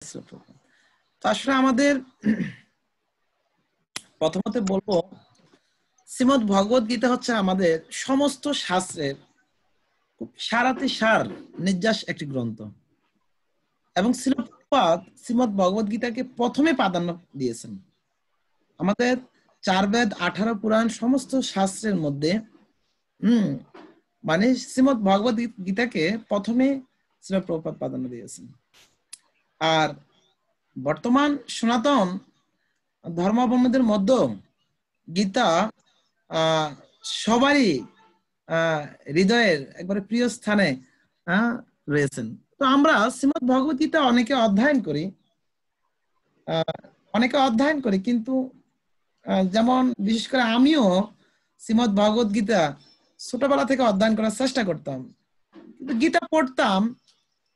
তো আসলে আমাদের প্রথমত বলবো শ্রীমদ ভগবত গীতা হচ্ছে আমাদের সমস্ত শাস্ত্রের সারাতে সার নির্যাস একটি গ্রন্থ এবং শ্রীল প্রভুপাদ শ্রীমদ ভগবত গীতাকে প্রথমে প্রাধান্য দিয়েছেন। আমাদের 4 বেদ 18 পুরাণ সমস্ত শাস্ত্রের মধ্যে মানে শ্রীমদ ভগবত গীতাকে প্রথমে শ্রীল প্রভুপাদ প্রাধান্য দিয়েছেন। আর বর্তমান সনাতন ধর্মাবলম্বীদের মধ্যে গীতা সবারই হৃদয়ের একবারে প্রিয় স্থানে রয়েছেন। তো আমরা শ্রীমদ ভগবত গীতা অনেকে অধ্যয়ন করি কিন্তু যেমন বিশেষ করে আমিও শ্রীমদ ভগবত গীতা ছোটবেলা থেকে অধ্যয়ন করার চেষ্টা করতাম, কিন্তু গীতা পড়তাম,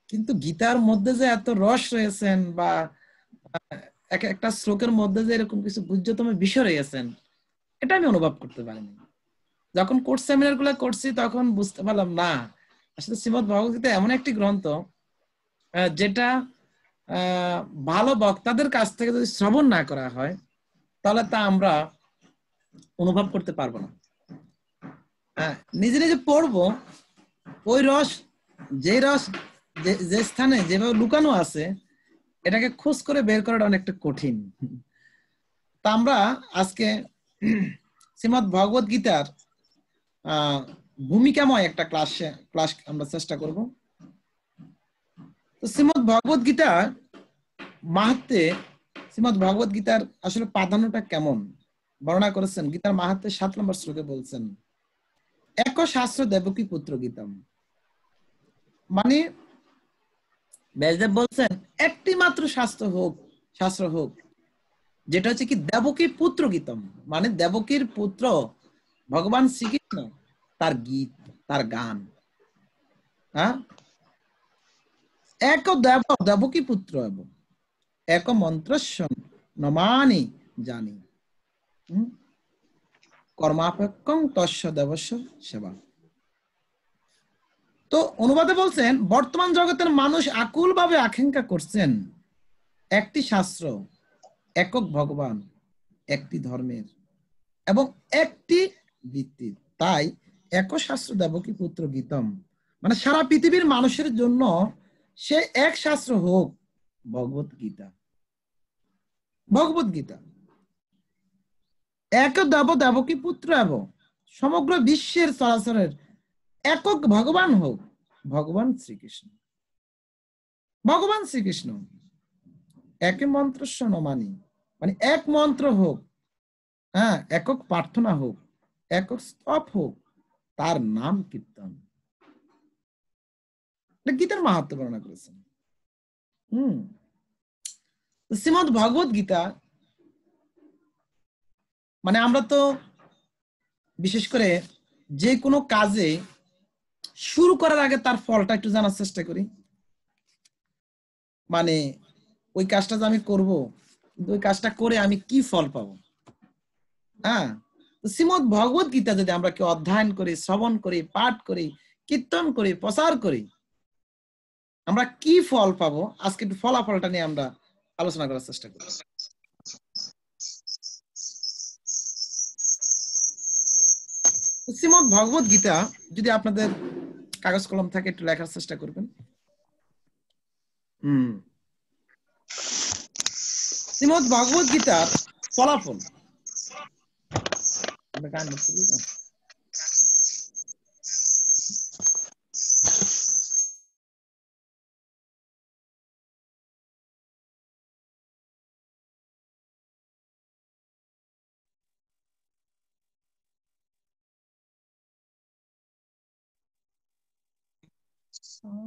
কিন্তু গীতার মধ্যে যে এত রস রয়েছেন বা একটা শ্লোকের মধ্যে যে এরকম কিছু গুহ্যতম বিষয় রয়েছেন এটা আমি অনুভব করতে পারিনি। যখন কোর্স সেমিনার গুলো করছি তখন বুঝতে পারলাম না, আসলে শ্রীমদ ভগবত গীতা এমন একটি গ্রন্থ যেটা ভালো বক্তাদের কাছ থেকে যদি শ্রবণ না করা হয় তাহলে তা আমরা অনুভব করতে পারবো না। নিজে নিজে পড়বো, ওই রস যে স্থানে যেভাবে লুকানো আছে এটাকে খোঁজ করে বের করাটা অনেকটা কঠিন। তা আমরা আজকে শ্রীমদ ভগবত গীতার ভূমিকাময় একটা ক্লাস আমরা চেষ্টা করব। তো শ্রীমদ ভগবত গীতার মাহাত্ম্যে শ্রীমদ ভগবত গীতার আসলে প্রাধান্যটা কেমন বর্ণনা করেছেন গীতার মাহাত্ম্যে 7 নম্বর শ্লোকে বলছেন, এক শাস্ত্র দেবকী পুত্র গীতম। মানে ব্যাসদেব বলছেন একটি মাত্র শাস্ত্র হোক যেটা হচ্ছে কি দেবকী পুত্র গীতম, মানে দেবকীর পুত্র ভগবান শ্রীকৃষ্ণ তার গীত, তার গান। এক দেবকী পুত্র এবং এক মন্ত্রস্য নমানি জানি কর্মাপেক্ষং তস্য দেবস্য সেবা। তো অনুবাদে বলছেন বর্তমান জগতের মানুষ আকুল ভাবে আকাঙ্ক্ষা করছেন একটি শাস্ত্র, একক ভগবান, একটি ধর্মের এবং একটি ভিত্তি। তাই এক শাস্ত্র দেবকী পুত্র গীতম, মানে সারা পৃথিবীর মানুষের জন্য সে এক শাস্ত্র হোক ভগবত গীতা। ভগবত গীতা এক দেবকী পুত্র এবং সমগ্র বিশ্বের চরাচরের একক ভগবান হোক ভগবান শ্রীকৃষ্ণ। ভগবান শ্রীকৃষ্ণ এক মন্ত্রস্য নমানি, মানে এক মন্ত্র হোক, একক প্রার্থনা হোক, একক স্তব হোক, তার নাম কীর্তন। গীতার মাহাত্ম্য বর্ণনা করেছেন। শ্রীমদ ভগবত গীতা মানে আমরা তো বিশেষ করে যে কোনো কাজে শুরু করার আগে তার ফলটা একটু জানার চেষ্টা করি। মানে ওই কাজটা যে আমি করব, কিন্তু ওই কাজটা করে আমি কি ফল পাবো। শ্রীমদ ভগবত গীতা যদি আমরা কেউ অধ্যয়ন করি, শ্রবণ করি, পাঠ করি, কীর্তন করি, প্রচার করি, আমরা কি ফল পাবো আজকে একটু ফলাফলটা নিয়ে আমরা আলোচনা করার চেষ্টা করি। শ্রীমদ ভগবত গীতা যদি আপনাদের কাগজ কলম থাকে একটু লেখার চেষ্টা করবেন। শ্রীমদ ভগবত গীতার ফলাফল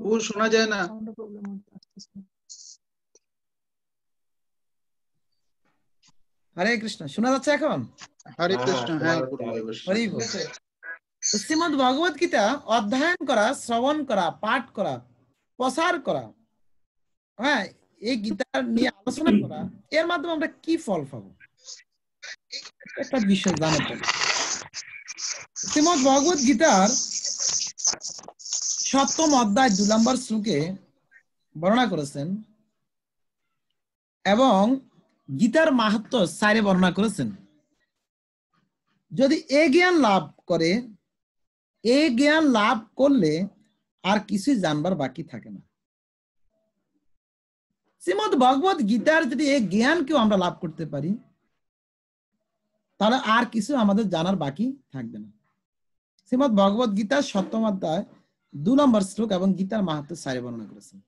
ও শোনা যায় না। হরে কৃষ্ণ, শোনা যাচ্ছে এখন? হরে কৃষ্ণ। হ্যাঁ, শ্রীমদ ভগবত গীতা অধ্যয়ন করা, শ্রবণ করা, পাঠ করা, প্রচার করা, এই গীতা নিয়ে আলোচনা করা, এর মাধ্যমে আমরা কি ফল পাবো একটা বিষয় জানাতে হবে। শ্রীমদ ভগবত গীতার 7ম অধ্যায় 2 নম্বর শ্লোকে বর্ণনা করেছেন, এবং গীতার মাহাত্ম্য সাইরে বর্ণনা করেছেন। যদি এ জ্ঞান লাভ করে, এ জ্ঞান লাভ করলে আর কিছুই জানবার বাকি থাকে না। শ্রীমদ ভগবত গীতার যদি এই জ্ঞানকেও আমরা লাভ করতে পারি, তাহলে আর কিছু আমাদের জানার বাকি থাকবে না। শ্রীমদ ভগবত গীতার 7ম অধ্যায় 2 নম্বর শ্লোক এবং গীতার মাহাত্ম্য সাইরে বর্ণনা করেছেন।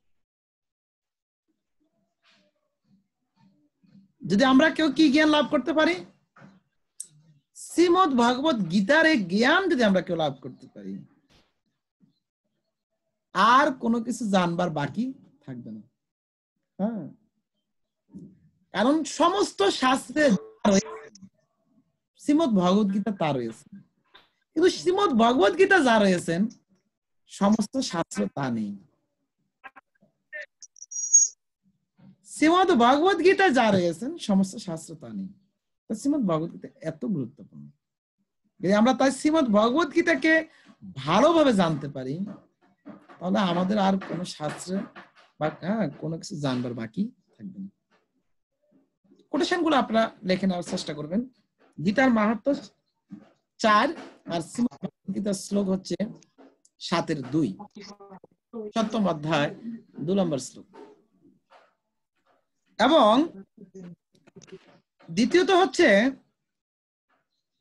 যদি আমরা কেউ কি জ্ঞান লাভ করতে পারি, শ্রীমদ ভগবত গীতার এই জ্ঞান যদি আমরা কেউ লাভ করতে পারি, আর কোনো কিছু জানবার বাকি থাকবে না। হ্যাঁ, কারণ সমস্ত শাস্ত্রে শ্রীমদ ভগবত গীতা তা রয়েছে, কিন্তু শ্রীমদ ভগবত গীতা যা রয়েছেন সমস্ত শাস্ত্র তা নেই। শ্রীমদ ভগবত গীতা যা রয়েছেন সমস্ত শাস্ত্র তা নেই। শ্রীমদ ভগবত গীতা এত গুরুত্বপূর্ণ। যদি আমরা তাই শ্রীমদ ভগবত গীতাকে ভালোভাবে জানতে পারি, তাহলে আমাদের আর কোনো শাস্ত্রে বা কোনো কিছু জানবার বাকি থাকবে না। কোটেশন গুলো আপনারা লিখে নেওয়ার চেষ্টা করবেন। গীতার মাহাত্ম্য 4 আর শ্রীমদ ভগবত গীতার শ্লোক হচ্ছে 7-2, 7ম অধ্যায় 2 নম্বর শ্লোক। এবং দ্বিতীয়ত হচ্ছে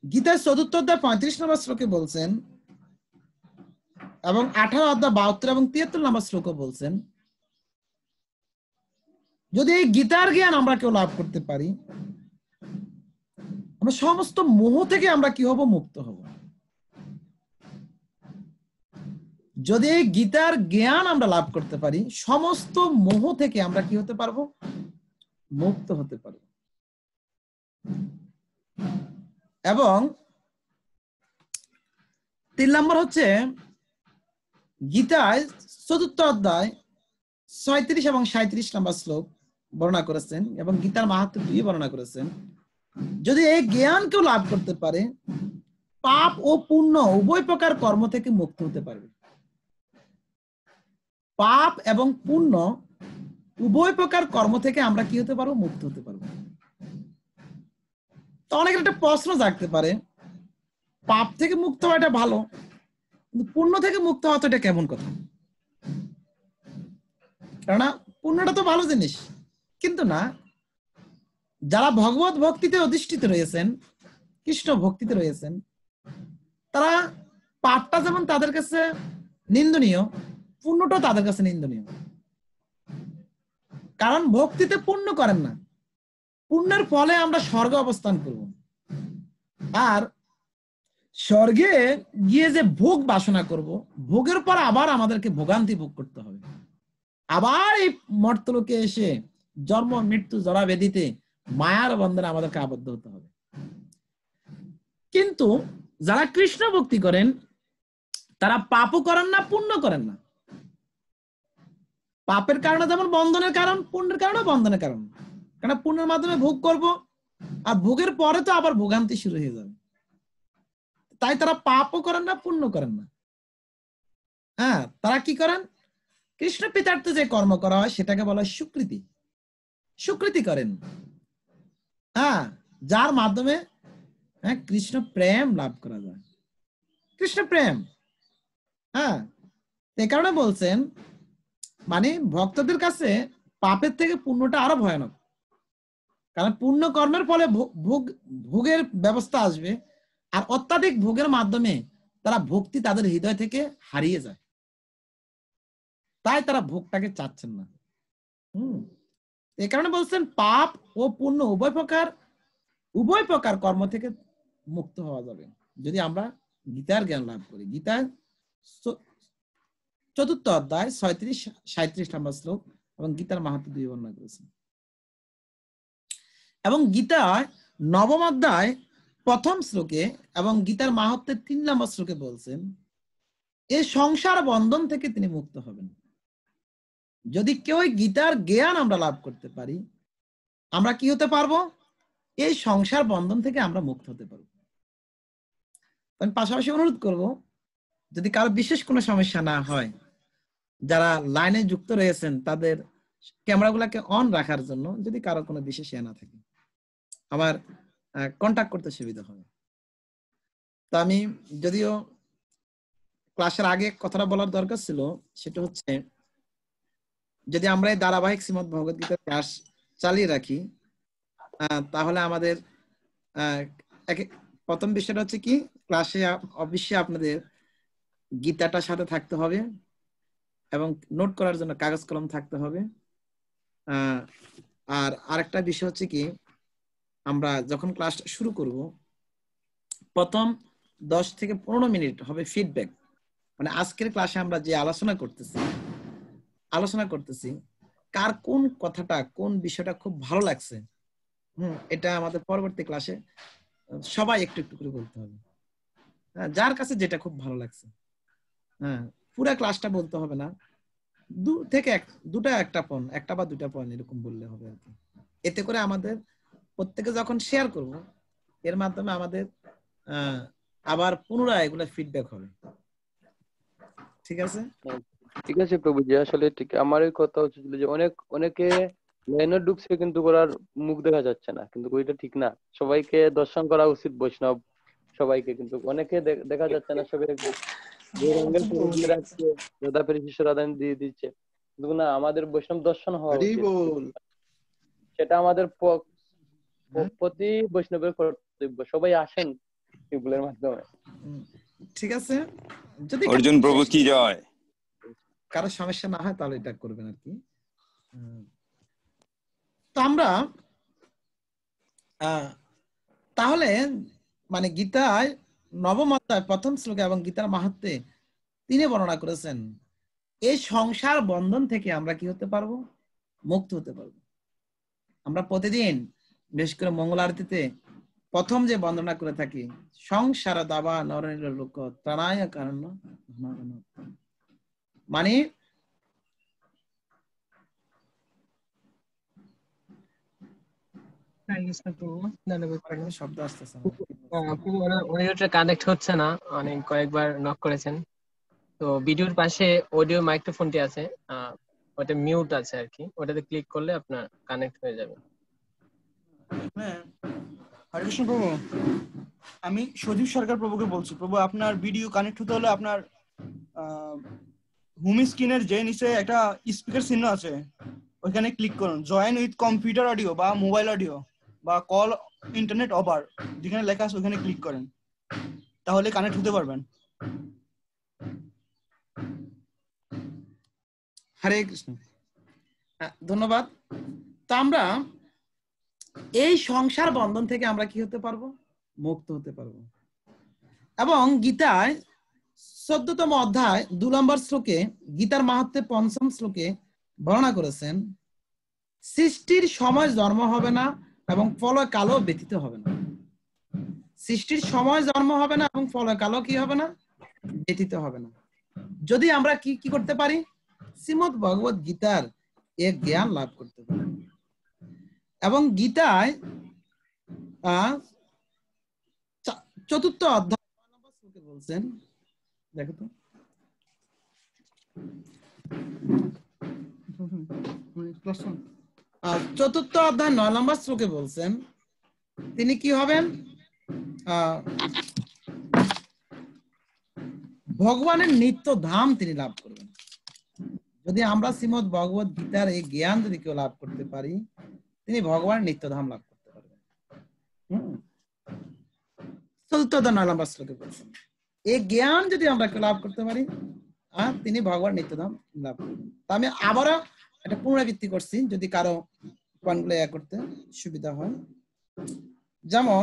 গীতার 4র্থ অধ্যায় 35 নম্বর শ্লোকে বলছেন, এবং 18 অধ্যায় 72 এবং 73 নম্বর শ্লোকে বলছেন, যদি এই গীতার জ্ঞান আমরা কেউ লাভ করতে পারি, আমরা সমস্ত মোহ থেকে আমরা কি হব? মুক্ত হব। যদি এই গীতার জ্ঞান আমরা লাভ করতে পারি, সমস্ত মোহ থেকে আমরা কি হতে পারবো? মুক্ত হতে পারবো। এবং 3 নম্বর হচ্ছে গীতায় 4র্থ অধ্যায় 36 এবং 37 নম্বর শ্লোক বর্ণনা করেছেন, এবং গীতার মাহাত্ম্য 2 বর্ণনা করেছেন। যদি এই জ্ঞান কেউ লাভ করতে পারে, পাপ ও পুণ্য উভয় প্রকার কর্ম থেকে মুক্ত হতে পারবে। পাপ এবং পুণ্য উভয় প্রকার কর্ম থেকে আমরা কি হতে পারবো? মুক্ত হতে পারবো। তো অনেকের একটা প্রশ্ন জাগতে পারে, পাপ থেকে মুক্ত হওয়া এটা ভালো, কিন্তু পুণ্য থেকে মুক্ত হওয়া তো এটা কেমন কথা? কেননা পুণ্যটা তো ভালো জিনিস, কিন্তু না, যারা ভগবত ভক্তিতে অধিষ্ঠিত রয়েছেন, কৃষ্ণ ভক্তিতে রয়েছেন, তারা পাপটা যেমন তাদের কাছে নিন্দনীয়, পুণ্যটাও তাদের কাছে নিন্দনীয়। কারণ ভক্তিতে পুণ্য করেন না, পুণ্যের ফলে আমরা স্বর্গে অবস্থান করব, আর স্বর্গে গিয়ে যে ভোগ বাসনা করব, ভোগের পর আবার আমাদেরকে ভোগান্তি ভোগ করতে হবে, আবার এই মর্তলোকে এসে জন্ম মৃত্যু জরা ব্যাধিতে মায়ার বন্ধনে আমাদেরকে আবদ্ধ হতে হবে। কিন্তু যারা কৃষ্ণ ভক্তি করেন, তারা পাপও করেন না, পুণ্য করেন না। পাপের কারণে যেমন বন্ধনের কারণ, পুণ্যের কারণে বন্ধনের কারণ। কারণ পুণ্যের মাধ্যমে ভোগ করব, আর ভোগের পরে তো আবার ভোগান্তি শুরু হয়ে যাবে। তাই তারা পাপও করেন না, পুণ্য করেন না। হ্যাঁ, তারা কি করেন? কৃষ্ণ পিতার্থে যে কর্ম করা হয় সেটাকে বলা হয় সুকৃতি। সুকৃতি করেন, হ্যাঁ, যার মাধ্যমে কৃষ্ণ প্রেম লাভ করা যায়। কৃষ্ণ প্রেম, হ্যাঁ, এই কারণে বলছেন, মানে ভক্তদের কাছে পাপের থেকে পুণ্যটা আরো ভয়ানক। কারণ পুণ্য কর্মের ফলে ভোগের ব্যবস্থা আসবে, আর অত্যাধিক ভোগের মাধ্যমে তারা ভক্তি তাদের হৃদয় থেকে হারিয়ে যায়। তাই তারা ভোগটাকে চাচ্ছেন না। এই কারণে বলছেন পাপ ও পুণ্য উভয় প্রকার কর্ম থেকে মুক্ত হওয়া যাবে যদি আমরা গীতার জ্ঞান লাভ করি। গীতার 4র্থ অধ্যায় 36-37 নম্বর শ্লোক এবং গীতার মাহাত্ম্য 2 বর্ণনা করেছেন। এবং গীতায় 9ম অধ্যায় 1ম শ্লোকে এবং গীতার মাহাত্ম্যের 3 নম্বর শ্লোকে বলছেন, এই সংসার বন্ধন থেকে তিনি মুক্ত হবেন। যদি কেউ গীতার জ্ঞান আমরা লাভ করতে পারি, আমরা কি হতে পারবো? এই সংসার বন্ধন থেকে আমরা মুক্ত হতে পারবো। আমি পাশাপাশি অনুরোধ করব, যদি কারো বিশেষ কোনো সমস্যা না হয়, যারা লাইনে যুক্ত রয়েছেন তাদের ক্যামেরাগুলোকে অন রাখার জন্য, যদি কারো কোনো বিশেষ ইয়ে না থাকে, আমার কন্টাক্ট করতে সুবিধা হবে। তো আমি যদিও ক্লাসের আগে কথাটা বলার দরকার ছিল, সেটা হচ্ছে যদি আমরা এই ধারাবাহিক শ্রীমদ্ ভগবদ গীতার ক্লাস চালিয়ে রাখি, তাহলে আমাদের প্রথম বিষয়টা হচ্ছে কি, ক্লাসে অবশ্যই আপনাদের গীতাটার সাথে থাকতে হবে এবং নোট করার জন্য কাগজ কলম থাকতে হবে। আর আরেকটা বিষয় হচ্ছে কি, আমরা যখন ক্লাসটা শুরু করব, প্রথম 10 থেকে 15 মিনিট হবে ফিডব্যাক। মানে আজকের ক্লাসে আমরা যে আলোচনা করতেছি কার কোন কথাটা, কোন বিষয়টা খুব ভালো লাগছে, এটা আমাদের পরবর্তী ক্লাসে সবাই একটু একটু করে বলতে হবে। যার কাছে যেটা খুব ভালো লাগছে, পুরা ক্লাসটা বলতে হবে না, একটা বা দুটা পয়েন্ট এরকম বললে হবে আর কি। এতে করে আমাদের প্রত্যেকে যখন শেয়ার করব, এর মাধ্যমে আমাদের আবার পুনরায় এগুলা ফিডব্যাক হবে। ঠিক আছে? ঠিক আছে প্রভুজি, আসলে ঠিক আমার এই কথা হচ্ছে যে অনেকে লাইনে ঢুকছে কিন্তু ওরার মুখ দেখা যাচ্ছে না, কিন্তু ওইটা ঠিক না। সবাইকে দর্শন করা উচিত, বৈষ্ণব সবাইকে, কিন্তু অনেকে দেখা যাচ্ছে না। সবাই রাধান দিয়ে দিচ্ছে, কিন্তু না, আমাদের বৈষ্ণব দর্শন হওয়া উচিত। সেটা আমাদের প্রতি বৈষ্ণবের কর্তব্য। সবাই আসেন এগুলোর মাধ্যমে। ঠিক আছে, যদি অর্জুন প্রভু কি জয়। কারো সমস্যা না হয় তাহলে এটা করবেন আর কি। তো আমরা তাহলে মানে গীতায় নবম অধ্যায় প্রথম শ্লোকে এবং গীতার মাহাত্ম্যে তিনি বর্ণনা করেছেন এই সংসার বন্ধন থেকে আমরা কি হতে পারবো? মুক্ত হতে পারবো। আমরা প্রতিদিন বিশেষ করে মঙ্গল আরতিতে প্রথম যে বন্দনা করে থাকি, সংসার দাবা নরনীল লোক ত্রাণায় কারণ, মানে শব্দ আসতেছে কানেক্ট হচ্ছে না, অনেক কয়েকবার নক করেছেন। তো ভিডিওর পাশে অডিও মাইক্রোফোনটি আছে, ওটা মিউট আছে আর কি, ওটাতে ক্লিক করলে আপনার কানেক্ট হয়ে যাবে। হ্যাঁ, হরে কৃষ্ণ প্রভু, আমি সজীব সরকার প্রভুকে বলছি। প্রভু, আপনার ভিডিও কানেক্ট হতে হলে আপনার হোম স্ক্রিনের যে নিচে একটা স্পিকার চিহ্ন আছে, ওইখানে ক্লিক করুন। জয়েন উইথ কম্পিউটার অডিও বা মোবাইল অডিও বা কল ইন্টারনেট ওভার, যেখানে লেখা আছে ওইখানে ক্লিক করেন, তাহলে কানেক্ট হতে পারবেন। হরে কৃষ্ণ, ধন্যবাদ। তা আমরা এই সংসার বন্ধন থেকে আমরা কি হতে পারবো? মুক্ত হতে পারবো। এবং গীতায় 14তম অধ্যায় 2 নম্বর শ্লোকে, গীতার মাহাত্ম্যে 5ম শ্লোকে বর্ণনা করেছেন, সৃষ্টির সময় জন্ম হবে না এবং ফলয় কালও ব্যতীত হবে না। সৃষ্টির সময় জন্ম হবে না এবং ফলয় কালও কি হবে না? ব্যতীত হবে না। যদি আমরা কি করতে পারি? শ্রীমদ্ ভগবত গীতার এক জ্ঞান লাভ করতে পারি। এবং গীতায় 4th অধ্যায় 9 নম্বর শ্লোকে বলছেন, দেখো তো, 4th অধ্যায় 9 নম্বর শ্লোকে বলছেন তিনি কি হবেন? ভগবানের নিত্য ধাম তিনি লাভ করবেন। যদি আমরা শ্রীমদ্ ভগবত গীতার এই জ্ঞান যদি কেউ লাভ করতে পারি, তিনি ভগবানের নিত্য ধাম লাভ করতে পারবেন। 4th অধ্যায় 9 নম্বর শ্লোকে বলছেন এই জ্ঞান যদি আমরা কেউ লাভ করতে পারি, তিনি ভগবান নিত্য ধাম লাভ করবেন। তা আমি আবারও এটা পুনরাবৃত্তি করছি, যদি কারো পয়েন্টগুলো করতে সুবিধা হয়। যেমন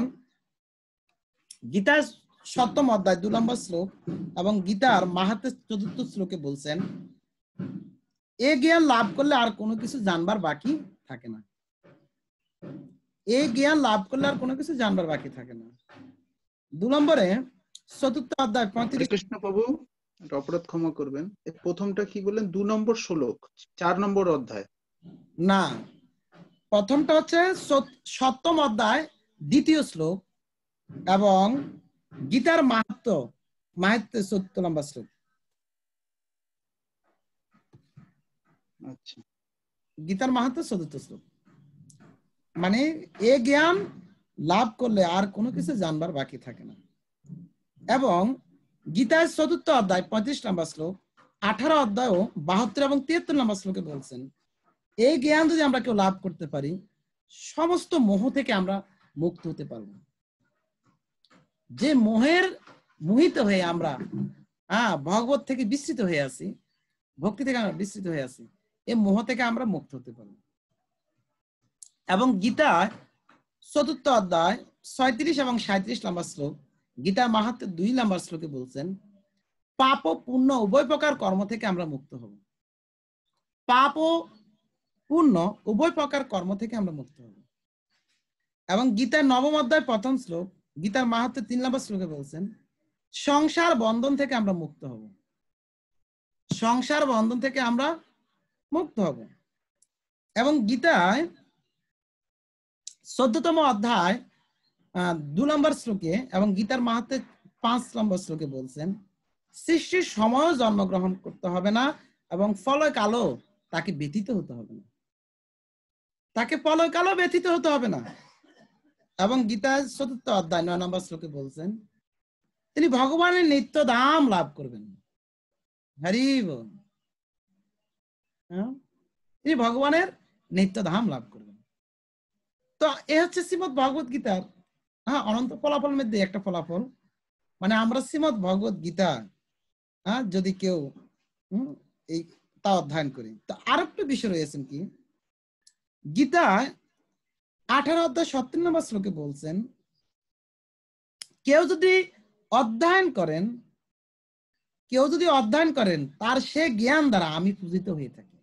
গীতার 7ম অধ্যায় 2 নম্বর শ্লোক এবং গীতার মাহাত্ম্যের 4th শ্লোকে বলছেন এ জ্ঞান লাভ করলে আর কোনো কিছু জানবার বাকি থাকে না। এই জ্ঞান লাভ করলে আর কোনো কিছু জানবার বাকি থাকে না। 2 নম্বরে 4th অধ্যায় 35। কৃষ্ণ প্রভু, একটা অপরাধ ক্ষমা করবেন, প্রথমটা কি বললেন? 2 নম্বর শ্লোক 4 নম্বর অধ্যায়? না, প্রথমটা হচ্ছে 7ম অধ্যায় 2য় শ্লোক এবং গীতার মাহাত্ম্য 14 নম্বর শ্লোক। আচ্ছা, গীতার মাহাত্ম্য ৪র্থ শ্লোক। মানে এ জ্ঞান লাভ করলে আর কোনো কিছু জানবার বাকি থাকে না। এবং গীতার ৪র্থ অধ্যায় ৩৫ নম্বর শ্লোক, 18 অধ্যায়ও ৭২ এবং ৭৩ নম্বর শ্লোকে বলছেন এই জ্ঞান যদি আমরা কেউ লাভ করতে পারি সমস্ত মোহ থেকে আমরা মুক্ত হতে পারবো। যে মোহের মোহিত হয়ে আমরা ভগবত থেকে বিস্তৃত হয়ে আছি, ভক্তি থেকে আমরা বিস্তৃত হয়ে আছি, এই মোহ থেকে আমরা মুক্ত হতে পারবো। এবং গীতা ৪র্থ অধ্যায় ৩৬ এবং ৩৭ নম্বর শ্লোক, গীতার মাহাত্ম্য ২ নম্বর শ্লোকে বলছেন পাপ ও পুণ্য উভয় প্রকার কর্ম থেকে আমরা মুক্ত হব। পাপ ও পুণ্য উভয় প্রকার কর্ম থেকে আমরা মুক্ত হব। এবং গীতার ৯ম অধ্যায় ১ম শ্লোক, গীতার মাহাত্ম্য ৩ নম্বর শ্লোকে বলছেন সংসার বন্ধন থেকে আমরা মুক্ত হব। সংসার বন্ধন থেকে আমরা মুক্ত হব। এবং গীতায় ১৪তম অধ্যায় ২ নম্বর শ্লোকে এবং গীতার মাহাত্ম্য ৫ নম্বর শ্লোকে বলছেন সৃষ্টির সময় জন্মগ্রহণ করতে হবে না এবং ফলয় কালো তাকে ব্যথিত হতে হবে না, তাকে ফলয় কালো ব্যথিত হতে হবে না। এবং গীতার ৪র্থ অধ্যায় ৯ নম্বর শ্লোকে বলছেন তিনি ভগবানের নিত্য ধাম লাভ করবেন। হরি বল। তিনি ভগবানের নিত্য ধাম লাভ করবেন। তো এ হচ্ছে শ্রীমদ্ ভগবত গীতার অনন্ত ফলাফল মধ্যে একটা ফলাফল। মানে আমরা শ্রীমদ্ ভগবত গীতা যদি কেউ এই তা অধ্যয়ন করি, তো আর একটা বিষয় রয়েছেন কি, গীতায় 18 অধ্যায় ৩৭ নম্বর শ্লোকে বলছেন কেউ যদি অধ্যয়ন করেন তার সে জ্ঞান দ্বারা আমি পূজিত হয়ে থাকি।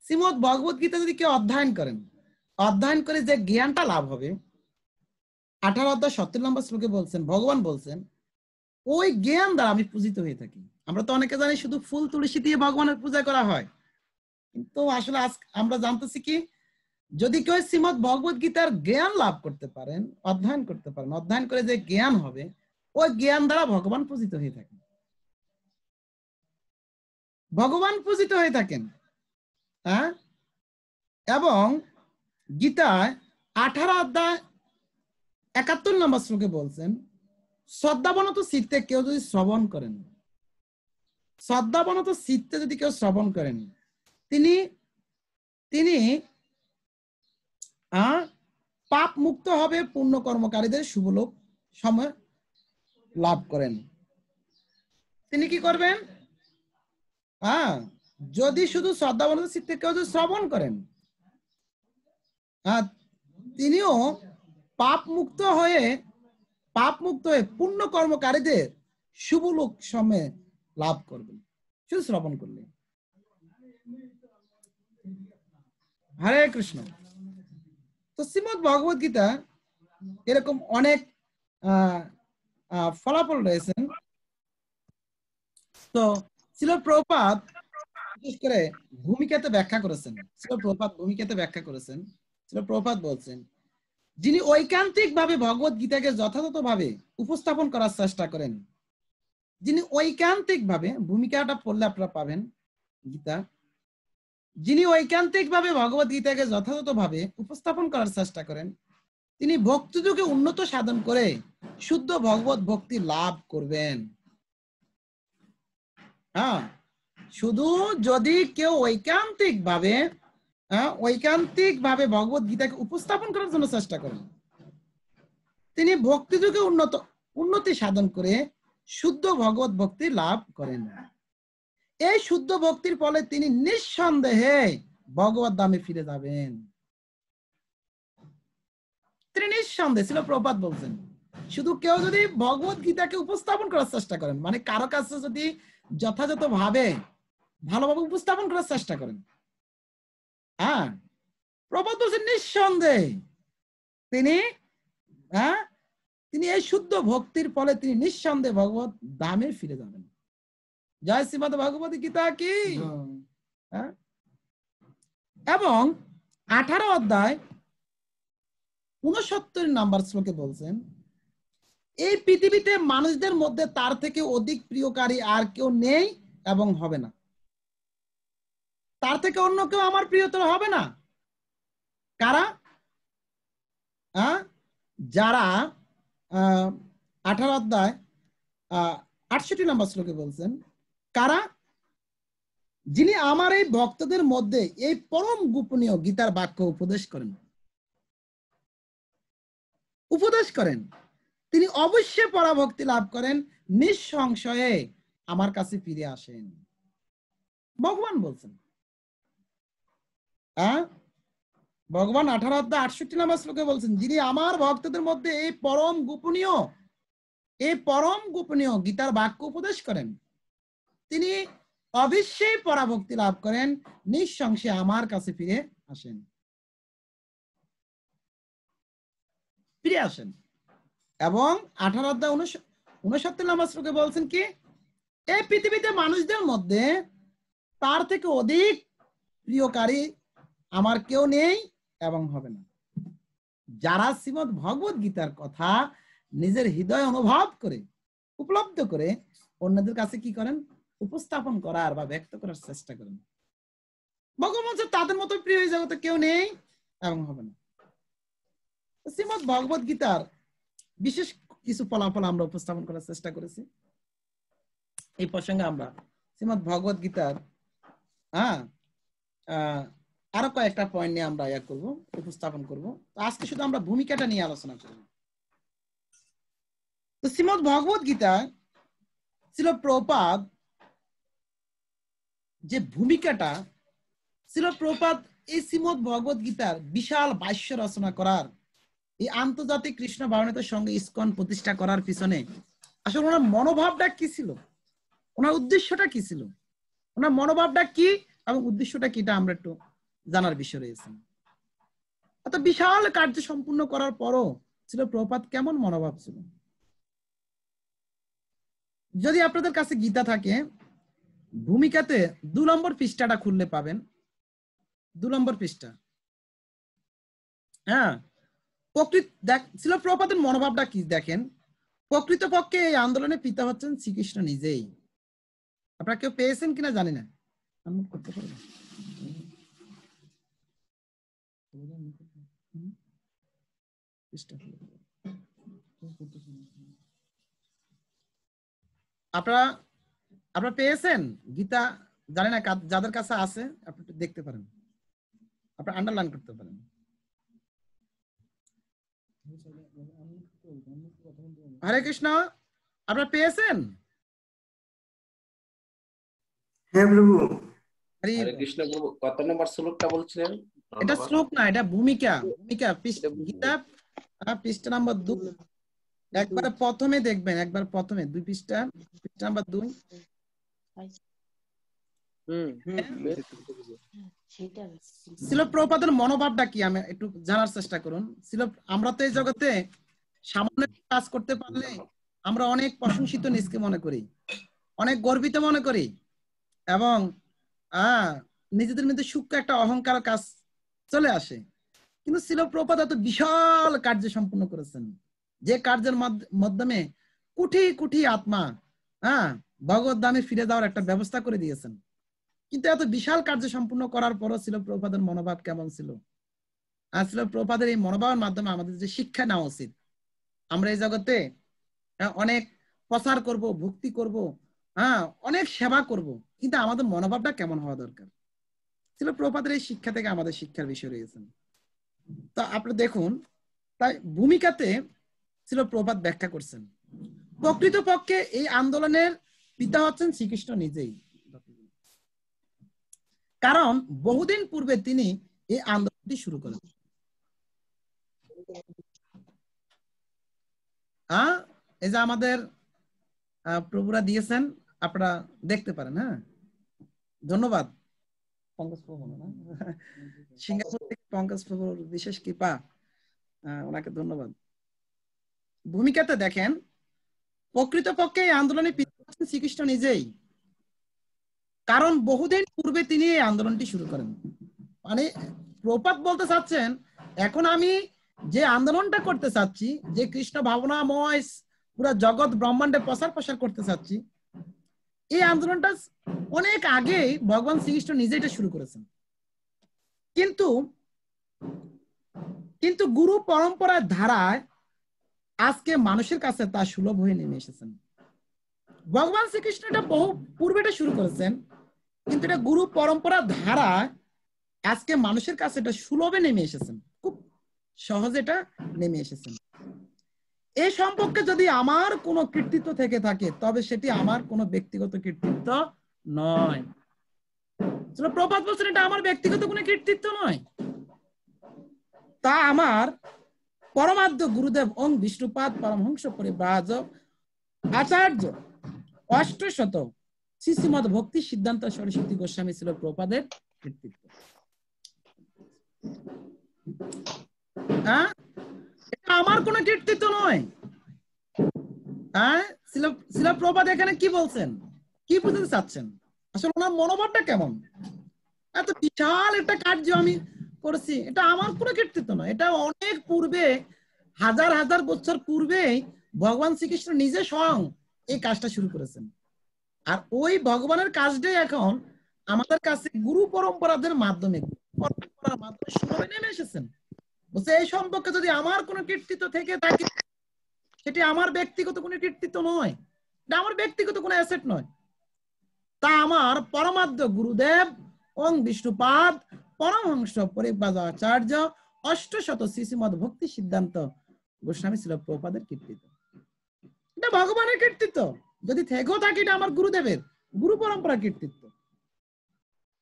শ্রীমদ্ ভগবত গীতা যদি কেউ অধ্যয়ন করে যে জ্ঞানটা লাভ হবে, 18 অধ্যায় ৭০ নম্বর শ্লোকে বলছেন, ভগবান বলছেন ওই জ্ঞান দ্বারা আমি পূজিত হয়ে থাকি। আমরা তো অনেকে জানি শুধু ফুল তুলসী দিয়ে ভগবানের পূজা করা হয়, কিন্তু আসলে আমরা জানতেছি কি যদি কেউ শ্রীমদ্ ভগবত গীতার জ্ঞান লাভ করতে পারেন, অধ্যয়ন করতে পারেন, অধ্যয়ন করে যে জ্ঞান হবে ওই জ্ঞান দ্বারা ভগবান পূজিত হয়ে থাকেন। ভগবান পূজিত হয়ে থাকেন। এবং গীতায় 18 অধ্যায় ৭১ নম্বর শ্লোকে বলছেন শ্রদ্ধাবনত চিত্তে কেউ যদি শ্রবণ করেন, শ্রদ্ধাবনত চিত্তে যদি কেউ শ্রবণ করেন তিনি পাপ মুক্ত হবে, পুণ্য কর্মকারীদের শুভলোক সময় লাভ করেন। তিনি কি করবেন? যদি শুধু শ্রদ্ধাবনত চিত্তে কেউ যদি শ্রবণ করেন তিনিও পাপ মুক্ত হয়ে পুণ্য কর্মকারীদের শুভলোক সময় লাভ করবেন শুধু শ্রবণ করলে। হরে কৃষ্ণ। তো শ্রীমদ্ ভগবত গীতা এরকম অনেক ফলাফল রয়েছেন। তো শ্রীল প্রভুপাদ বিশেষ করে ভূমিকাতে ব্যাখ্যা করেছেন। শ্রীল প্রভুপাদ বলছেন যিনি ঐকান্তিক ভাবে ভগবত গীতাকে যথাযথভাবে উপস্থাপন করার চেষ্টা করেন, যিনি ঐকান্তিক ভাবে, ভূমিকাটা পড়লে আপনারা পাবেন গীতা, যিনি ঐকান্তিক ভাবে ভগবত গীতাকে যথাযথভাবে উপস্থাপন করার চেষ্টা করেন তিনি ভক্তিযোগে উন্নত সাধন করে শুদ্ধ ভগবত ভক্তি লাভ করবেন। শুধু যদি কেউ ঐকান্তিক ভাবে ভগবত গীতাকে উপস্থাপন করার জন্য চেষ্টা করেন তিনি ভক্তিযোগে উন্নতি সাধন করে শুদ্ধ ভগবত ভক্তি লাভ করেন। এই শুদ্ধ ভক্তির ফলে তিনি নিঃসন্দেহে ভগবত ধামে ফিরে যাবেন। তিনি নিঃসন্দেহে, শ্রীল প্রভুপাদ বলছেন শুধু কেউ যদি ভগবত গীতাকে উপস্থাপন করার চেষ্টা করেন, মানে কারো কাছে যদি যথাযথভাবে ভালোভাবে উপস্থাপন করার চেষ্টা করেন, প্রভুপাদ বলছেন নিঃসন্দেহে তিনি এই শুদ্ধ ভক্তির ফলে তিনি নিঃসন্দেহে ভগবত ধামে ফিরে যাবেন। জয় শ্রীমদ্ ভগবত গীতা কি। এবং 18 অধ্যায় 69 নম্বর শ্লোকে বলছেন এই পৃথিবীতে মানুষদের মধ্যে তার থেকে অধিক প্রিয়কারী আর কেউ নেই এবং হবে না। তার থেকে অন্য কেউ আমার প্রিয়তর হবে না। কারা? যারা 18 অধ্যায় 68 নম্বর শ্লোকে বলছেন, কারা? যিনি আমার এই ভক্তদের মধ্যে এই পরম গোপনীয় গীতার বাক্য উপদেশ করেন, তিনি অবশ্যই পরাভক্তি লাভ করেন, নিঃসংশয়ে আমার কাছে ফিরে আসেন। ভগবান বলছেন, ভগবান 18 অধ্যায় 68 নম্বর শ্লোকে বলছেন, যিনি আমার ভক্তদের মধ্যে এই পরম গোপনীয় গীতার বাক্য উপদেশ করেন, তিনি অবশ্যই পরাভক্তি লাভ করেন, নিঃসংশয়ে আমার কাছে ফিরে আসেন। এবং 18 অধ্যায় 69 নম্বর শ্লোকে বলছেন কি, এই পৃথিবীতে মানুষদের মধ্যে তার থেকে অধিক প্রিয়কারী আমার কেউ নেই এবং হবে না। যারা শ্রীমদ্ ভগবত গীতার কথা নিজের হৃদয় অনুভব করে, উপলব্ধ করে অন্যদের কাছে কি করেন? উপস্থাপন করার বা ব্যক্ত করার চেষ্টা করেন। ভগবান তাদের মতো প্রিয় এই জগতে কেউ নেই এবং হবে না। শ্রীমদ্ ভগবত গীতার বিশেষ কিছু ফলাফল আমরা উপস্থাপন করার চেষ্টা করেছি। এই প্রসঙ্গে আমরা শ্রীমদ্ ভগবত গীতার আরো কয়েকটা পয়েন্ট নিয়ে আমরা উপস্থাপন করব। আজকে শুধু আমরা ভূমিকাটা নিয়ে আলোচনা করব। তো শ্রীমদ্ ভগবত গীতা ছিল প্রভুপাদ যে ভূমিকাটা ছিল, প্রভুপাদ এই শ্রীমদ্ ভগবত গীতার বিশাল ভাষ্য রচনা করার, এই আন্তর্জাতিক কৃষ্ণ ভাবনাত সঙ্গে ইসকন প্রতিষ্ঠা করার পিছনে আসলে ওনার মনোভাবটা কি ছিল, ওনার উদ্দেশ্যটা কি ছিল, ওনার মনোভাবটা কি এবং উদ্দেশ্যটা কি, এটা আমরা একটু জানার বিষয় রয়েছে। এত বিশাল কার্য সম্পূর্ণ করার পরও ছিল প্রভুপাদ কেমন মনোভাব ছিল। যদি আপনাদের কাছে গীতা থাকে, ভূমিকাতে 2 নম্বর পৃষ্ঠাটা খুললে পাবেন। 2 নম্বর পৃষ্ঠা। ছিল প্রভুপাদের মনোভাবটা কি দেখেন। প্রকৃতপক্ষে এই আন্দোলনে পিতা হচ্ছেন শ্রীকৃষ্ণ নিজেই। আপনারা কেউ পেয়েছেন কিনা জানি না, করতে পারবেন? আপনারা পেয়েছেন গীতা? জানি না, যাদের কাছে আছে আপনি দেখতে পারেন, আপনারা আন্ডারলাইন করতে পারেন। হরে কৃষ্ণ, আপনারা পেয়েছেন? হ্যাঁ প্রভু। হরে কৃষ্ণ প্রভু, কত নম্বর শ্লোকটা বলছিলেন? এটা শ্লোক না, এটা ভূমিকা। গীতা পৃষ্ঠা নাম্বার 2, একবার প্রথমে দেখবেন, একবার প্রথমে 2 পৃষ্ঠা নাম্বার 2। ছিল প্রভুপাদের মনোভাবটা কি আমি একটু জানার চেষ্টা করুন। আমরা তো এই জগতে সামান্য কাজ করতে পারলে আমরা অনেক প্রশংসিত নিজকে মনে করি, অনেক গর্বিত মনে করি, এবং নিজেদের মধ্যে সূক্ষ্ম একটা অহংকার কাজ চলে আসে। কিন্তু ছিল প্রভুপাদ এত বিশাল কার্য সম্পূর্ণ করেছেন, যে কার্যের মাধ্যমে কোটি কোটি আত্মা ভগবত ধামে ফিরে যাওয়ার একটা ব্যবস্থা করে দিয়েছেন। কিন্তু এত বিশাল কার্য সম্পূর্ণ করার পরও ছিল প্রভুপাদের মনোভাব কেমন ছিল। ছিল প্রভুপাদের এই মনোভাবের মাধ্যমে আমাদের যে শিক্ষা নেওয়া উচিত, আমরা এই জগতে অনেক প্রচার করব, ভক্তি করব, অনেক সেবা করব, কিন্তু আমাদের মনোভাবটা কেমন হওয়া দরকার ছিল। প্রভুপাদের এই শিক্ষা থেকে আমাদের শিক্ষার বিষয় রয়েছেন। তো আপনি দেখুন, তাই ভূমিকাতে ছিল প্রভুপাদ ব্যাখ্যা করছেন, প্রকৃতপক্ষে এই আন্দোলনের পিতা হচ্ছেন শ্রীকৃষ্ণ নিজেই। কারণ বহুদিন পূর্বে তিনি এই আন্দোলনটি শুরু করেন। এই যে আমাদের প্রভুরা দিয়েছেন, আপনারা দেখতে পারেন। ধন্যবাদ পঙ্কজ প্রভু, সিঙ্গাপুর থেকে পঙ্কজ প্রভুর বিশেষ কৃপা, ওনাকে ধন্যবাদ। ভূমিকাতে দেখেন, প্রকৃতপক্ষে এই আন্দোলনে পিতা হচ্ছেন শ্রীকৃষ্ণ নিজেই। কারণ বহুদিন পূর্বে তিনি এই আন্দোলনটি শুরু করেন। মানে প্রভুপাদ বলতে চাচ্ছেন, এখন আমি যে আন্দোলনটা করতে চাচ্ছি, যে কৃষ্ণ ভাবনাময় পুরা জগৎ ব্রহ্মাণ্ডে প্রসার করতে চাচ্ছি, এই আন্দোলনটা অনেক আগেই ভগবান শ্রীকৃষ্ণ নিজে এটা শুরু করেছেন, কিন্তু কিন্তু গুরু পরম্পরার ধারায় আজকে মানুষের কাছে তা সুলভ হয়ে নেমে এসেছেন। ভগবান শ্রীকৃষ্ণ এটা বহু পূর্বে এটা শুরু করেছেন, কিন্তু এটা গুরু পরম্পরার ধারায় আজকে মানুষের কাছে এটা সুলভে নেমে এসেছেন, খুব সহজে এটা নেমে এসেছেন। এই সম্পর্কে যদি আমার কোনো কৃতিত্ব থেকে থাকে তবে সেটি আমার কোনো ব্যক্তিগত কৃতিত্ব নয়। প্রভুপাদ বলছেন এটা আমার ব্যক্তিগত কোনো কৃতিত্ব নয়, তা আমার পরমাদ্য গুরুদেব ওং বিষ্ণুপাদ পরমহংস পরিব্রাজক আচার্য অষ্টশত শ্রীশ্রীমদ ভক্তি সিদ্ধান্ত সরস্বতী গোস্বামী ছিল প্রভুপাদের কৃতিত্ব। এটা আমার কোনো কৃতিত্ব নয়। শিল প্রভুপাদ এখানে কি বলছেন, কি বুঝতে চাচ্ছেন, আসলে ওনার মনোভাবটা কেমন? এত বিশাল একটা কার্য আমি করেছি, এটা আমার কোনো কৃতিত্ব নয়। এটা অনেক পূর্বে, হাজার হাজার বছর পূর্বে ভগবান শ্রীকৃষ্ণ নিজে স্বয়ং এই কাজটা শুরু করেছেন। আর ওই ভগবানের কাজটাই এখন আমাদের কাছে গুরু পরম্পরাদের মাধ্যমে সুলভে নেমে এসেছেন। বলছে এই সম্পর্কে যদি আমার কোনো কৃতিত্ব থেকে থাকে সেটি আমার ব্যক্তিগত কোনো কৃতিত্ব নয়, এটা আমার ব্যক্তিগত কোনো অ্যাসেট নয়, তা আমার পরমাদ্য গুরুদেব ওং বিষ্ণুপাদ পরমহংস পরিব্রাজকাচার্য অষ্টশত শ্রীশ্রীমদ ভক্তি সিদ্ধান্ত গোস্বামী ছিল প্রভুপাদের কৃতিত্ব। এটা ভগবানের কৃতিত্ব, যদি থেকেও থাকে এটা আমার গুরুদেবের গুরু পরম্পরার কৃতিত্ব,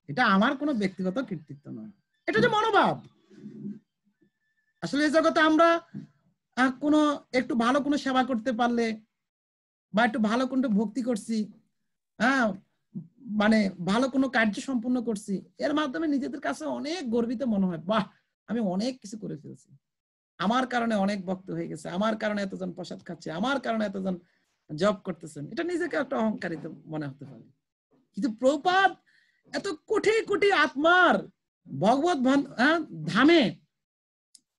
এটা আমার কোনো ব্যক্তিগত কৃতিত্ব নয়। এটা যে মনোভাব। আসলে এই জগতে আমরা কোনো একটু ভালো কোনো সেবা করতে পারলে বা একটু ভালো কোনো ভক্তি করছি, মানে ভালো কোনো কার্য সম্পূর্ণ করছি, এর মাধ্যমে নিজেদের কাছে অনেক গর্বিত মনে হয়, বাহ আমি অনেক কিছু করে ফেলছি, আমার কারণে অনেক ভক্ত হয়ে গেছে, আমার কারণে এতজন প্রসাদ খাচ্ছে, আমার কারণে এতজন জব করতেছেন, এটা নিজেকে একটা অহংকারিত মনে হতে পারে। কিন্তু প্রভুপাদ এত কোটি কোটি আত্মার ভগবত ধামে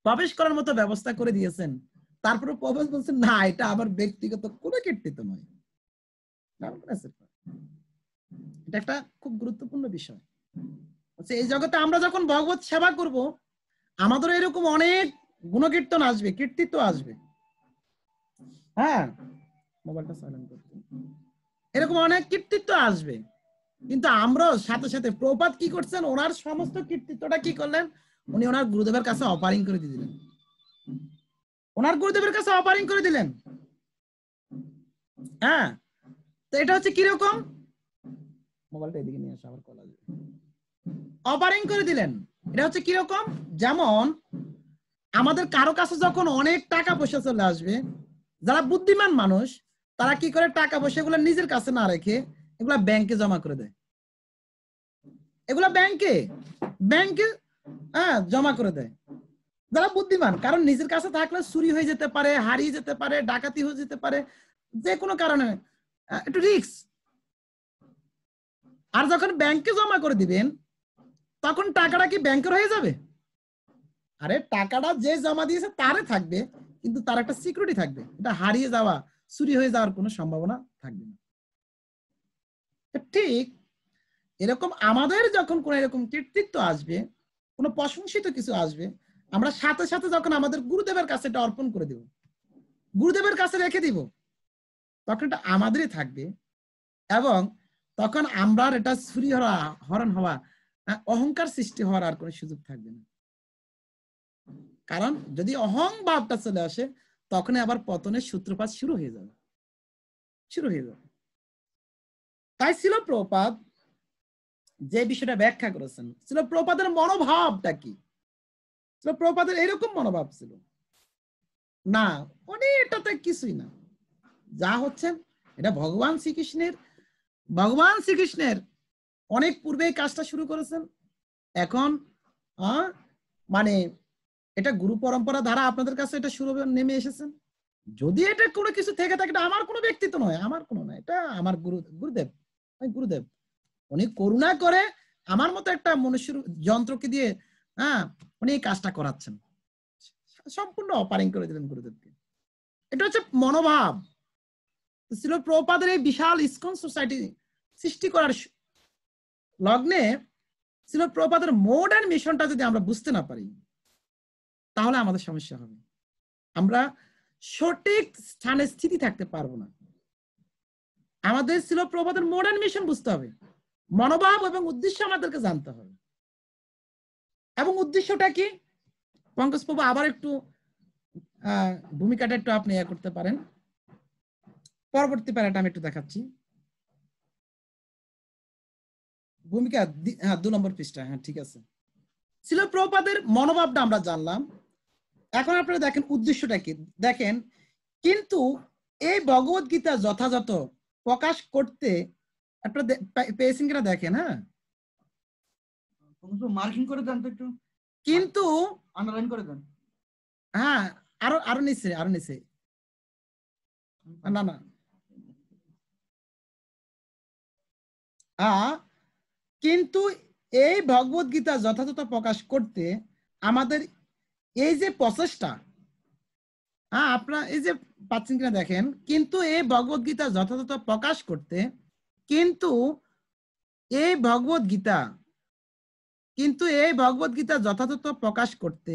প্রবেশ করার মতো ব্যবস্থা করে দিয়েছেন, তারপরে প্রভুপাদ বলছেন না এটা আমার ব্যক্তিগত কোনো কীর্তিত্ব নয়। এটা একটা খুব গুরুত্বপূর্ণ বিষয়। এই জগতে আমরা যখন ভগবত সেবা করব আমাদের এরকম অনেক গুণকীর্তন আসবে, কীর্তিত্ব আসবে। হ্যাঁ, মোবাইলটা সাইলেন্ট করতে, এরকম অনেক কীর্তিত্ব আসবে, কিন্তু আমরাও সাথে সাথে প্রভুপাদ কি করছেন, ওনার সমস্ত কীর্তিত্বটা কি করলেন, উনি ওনার গুরুদেবের কাছে অফারিং করে দিলেন, ওনার গুরুদেবের কাছে অফারিং করে দিলেন। হ্যাঁ, তো এটা হচ্ছে কিরকম, মোবাইলটা এদিকে নিয়ে আসা, আবার কল আসবে, অফারিং করে দিলেন। এটা হচ্ছে কিরকম, যেমন আমাদের কারো কাছে যখন অনেক টাকা পয়সা চলে আসবে, যারা বুদ্ধিমান মানুষ তারা কি করে, টাকা পয়সা গুলো নিজের কাছে না রেখে এগুলা ব্যাংকে জমা করে দেয়, এগুলা ব্যাংকে জমা করে দেয় যারা বুদ্ধিমান। কারণ নিজের কাছে থাকলে চুরি হয়ে যেতে পারে, হারিয়ে যেতে পারে, ডাকাতি হয়ে যেতে পারে, যে কোনো কারণে একটু রিস্ক। আর যখন ব্যাংকে জমা করে দিবেন তখন টাকাটা কি ব্যাংকের হয়ে যাবে? আরে টাকাটা যে জমা দিয়েছে তারে থাকবে, কিন্তু তার একটা সিকিউরিটি থাকবে, এটা হারিয়ে যাওয়া, চুরি হয়ে যাওয়ার কোনো সম্ভাবনা থাকবে না। ঠিক এরকম আমাদের যখন কোন এরকম কৃতিত্ব আসবে, কোন প্রশংসিত কিছু আসবে, আমরা সাথে সাথে যখন আমাদের গুরুদেবের কাছে এটা অর্পণ করে দেব, গুরুদেবের কাছে রেখে দিব, তখন এটা আমাদেরই থাকবে, এবং তখন আমরা এটা চুরি হরণ হওয়া, অহংকার সৃষ্টি হওয়ার আর কোনো সুযোগ থাকবে না। কারণ যদি অহং ভাবটা চলে আসে তখন আবার পতনের সূত্রপাত শুরু হয়ে যাবে। তাই ছিল প্রভুপাদ যে বিষয়টা ব্যাখ্যা করেছেন, ছিল প্রভুপাদের মনোভাবটা কি, ছিল প্রভুপাদের এরকম মনোভাব ছিল না, এটাতে কিছুই না, যা হচ্ছেন এটা ভগবান শ্রীকৃষ্ণের অনেক পূর্বে কাজটা শুরু করেছেন। এখন মানে এটা গুরু পরম্পরা দ্বারা আপনাদের কাছে এটা শুরু নেমে এসেছেন। যদি এটা কোনো কিছু থেকে থাকে এটা আমার কোনো ব্যক্তিত্ব নয়, আমার কোনো নয়, এটা আমার গুরুদেব উনি করুণা করে আমার মতো একটা মনুষ্যের যন্ত্রকে দিয়ে উনি এই কাজটা করাচ্ছেন, সম্পূর্ণ অপারিং করে দিলেন গুরুদেবকে। এটা হচ্ছে মনোভাব ছিল প্রভুপাদের। এই বিশাল ইসকন সোসাইটি সৃষ্টি করার লগ্নে শ্রীমৎ প্রভুপাদের মডার্ন মিশনটা যদি আমরা বুঝতে না পারি তাহলে আমাদের সমস্যা হবে, আমরা সঠিক স্থানে স্থিতি থাকতে পারবো না। আমাদের শ্রীল প্রভুপাদের মডার্ন মিশন বুঝতে হবে, মনোভাব এবং উদ্দেশ্য আমাদেরকে জানতে হবে। এবং উদ্দেশ্যটা কি? পঙ্কজ প্রভু আবার একটু ভূমিকাটা একটু আপনি করতে পারেন, পরবর্তী প্যারাটা আমি একটু দেখাচ্ছি। ভূমিকা 2 নম্বর পৃষ্ঠা। হ্যাঁ, ঠিক আছে। শ্রীল প্রভুপাদের মনোভাবটা আমরা জানলাম, এখন আপনারা দেখেন উদ্দেশ্যটা কি। দেখেন, কিন্তু এই ভগবত গীতা যথাযথ প্রকাশ করতে আপনারা পেয়েছেন কিনা দেখেন। হ্যাঁ, মার্কিং করে দেন তো, একটু কিন্তু আন্ডারলাইন করে দেন। হ্যাঁ, আরো নিচে না কিন্তু এই ভগবত গীতা যথাযথ প্রকাশ করতে আমাদের এই যে প্রচেষ্টা, আপনারা এই যে পাচ্ছেন কিনা দেখেন, কিন্তু এই ভগবত গীতা যথাযথ প্রকাশ করতে, কিন্তু এই ভগবত গীতা যথাযথ প্রকাশ করতে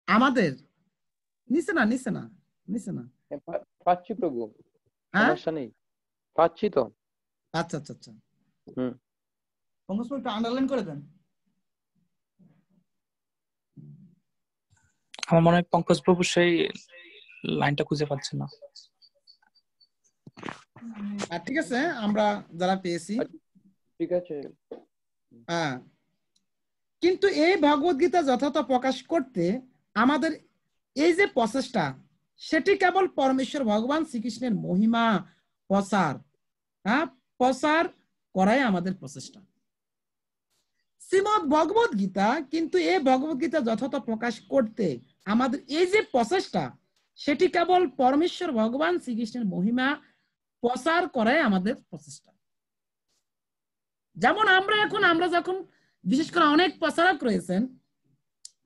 আমাদের নিচে না পাচ্ছি প্রভু, সমস্যা নেই, পাচ্ছি তো। আচ্ছা। একটু আন্ডারলাইন করে দেন। আমার মনে হয় পঙ্কজ প্রভু সেই লাইনটা খুঁজে পাচ্ছে না। ঠিক আছে, আমরা যারা পেয়েছি, ঠিক আছে। কিন্তু এই ভগবত গীতা যথাযথ প্রকাশ করতে আমাদের এই যে প্রচেষ্টা, সেটি কেবল পরমেশ্বর ভগবান শ্রীকৃষ্ণের মহিমা প্রচার করাই আমাদের প্রচেষ্টা। শ্রীমৎ ভগবত গীতা, কিন্তু এই ভগবত গীতা যথাযথ প্রকাশ করতে আমাদের এই যে প্রচেষ্টা, সেটি কেবল পরমেশ্বর ভগবান শ্রীকৃষ্ণের মহিমা প্রচার করাই আমাদের প্রচেষ্টা। যেমন আমরা যখন বিশেষ করে অনেক প্রচারক রয়েছেন,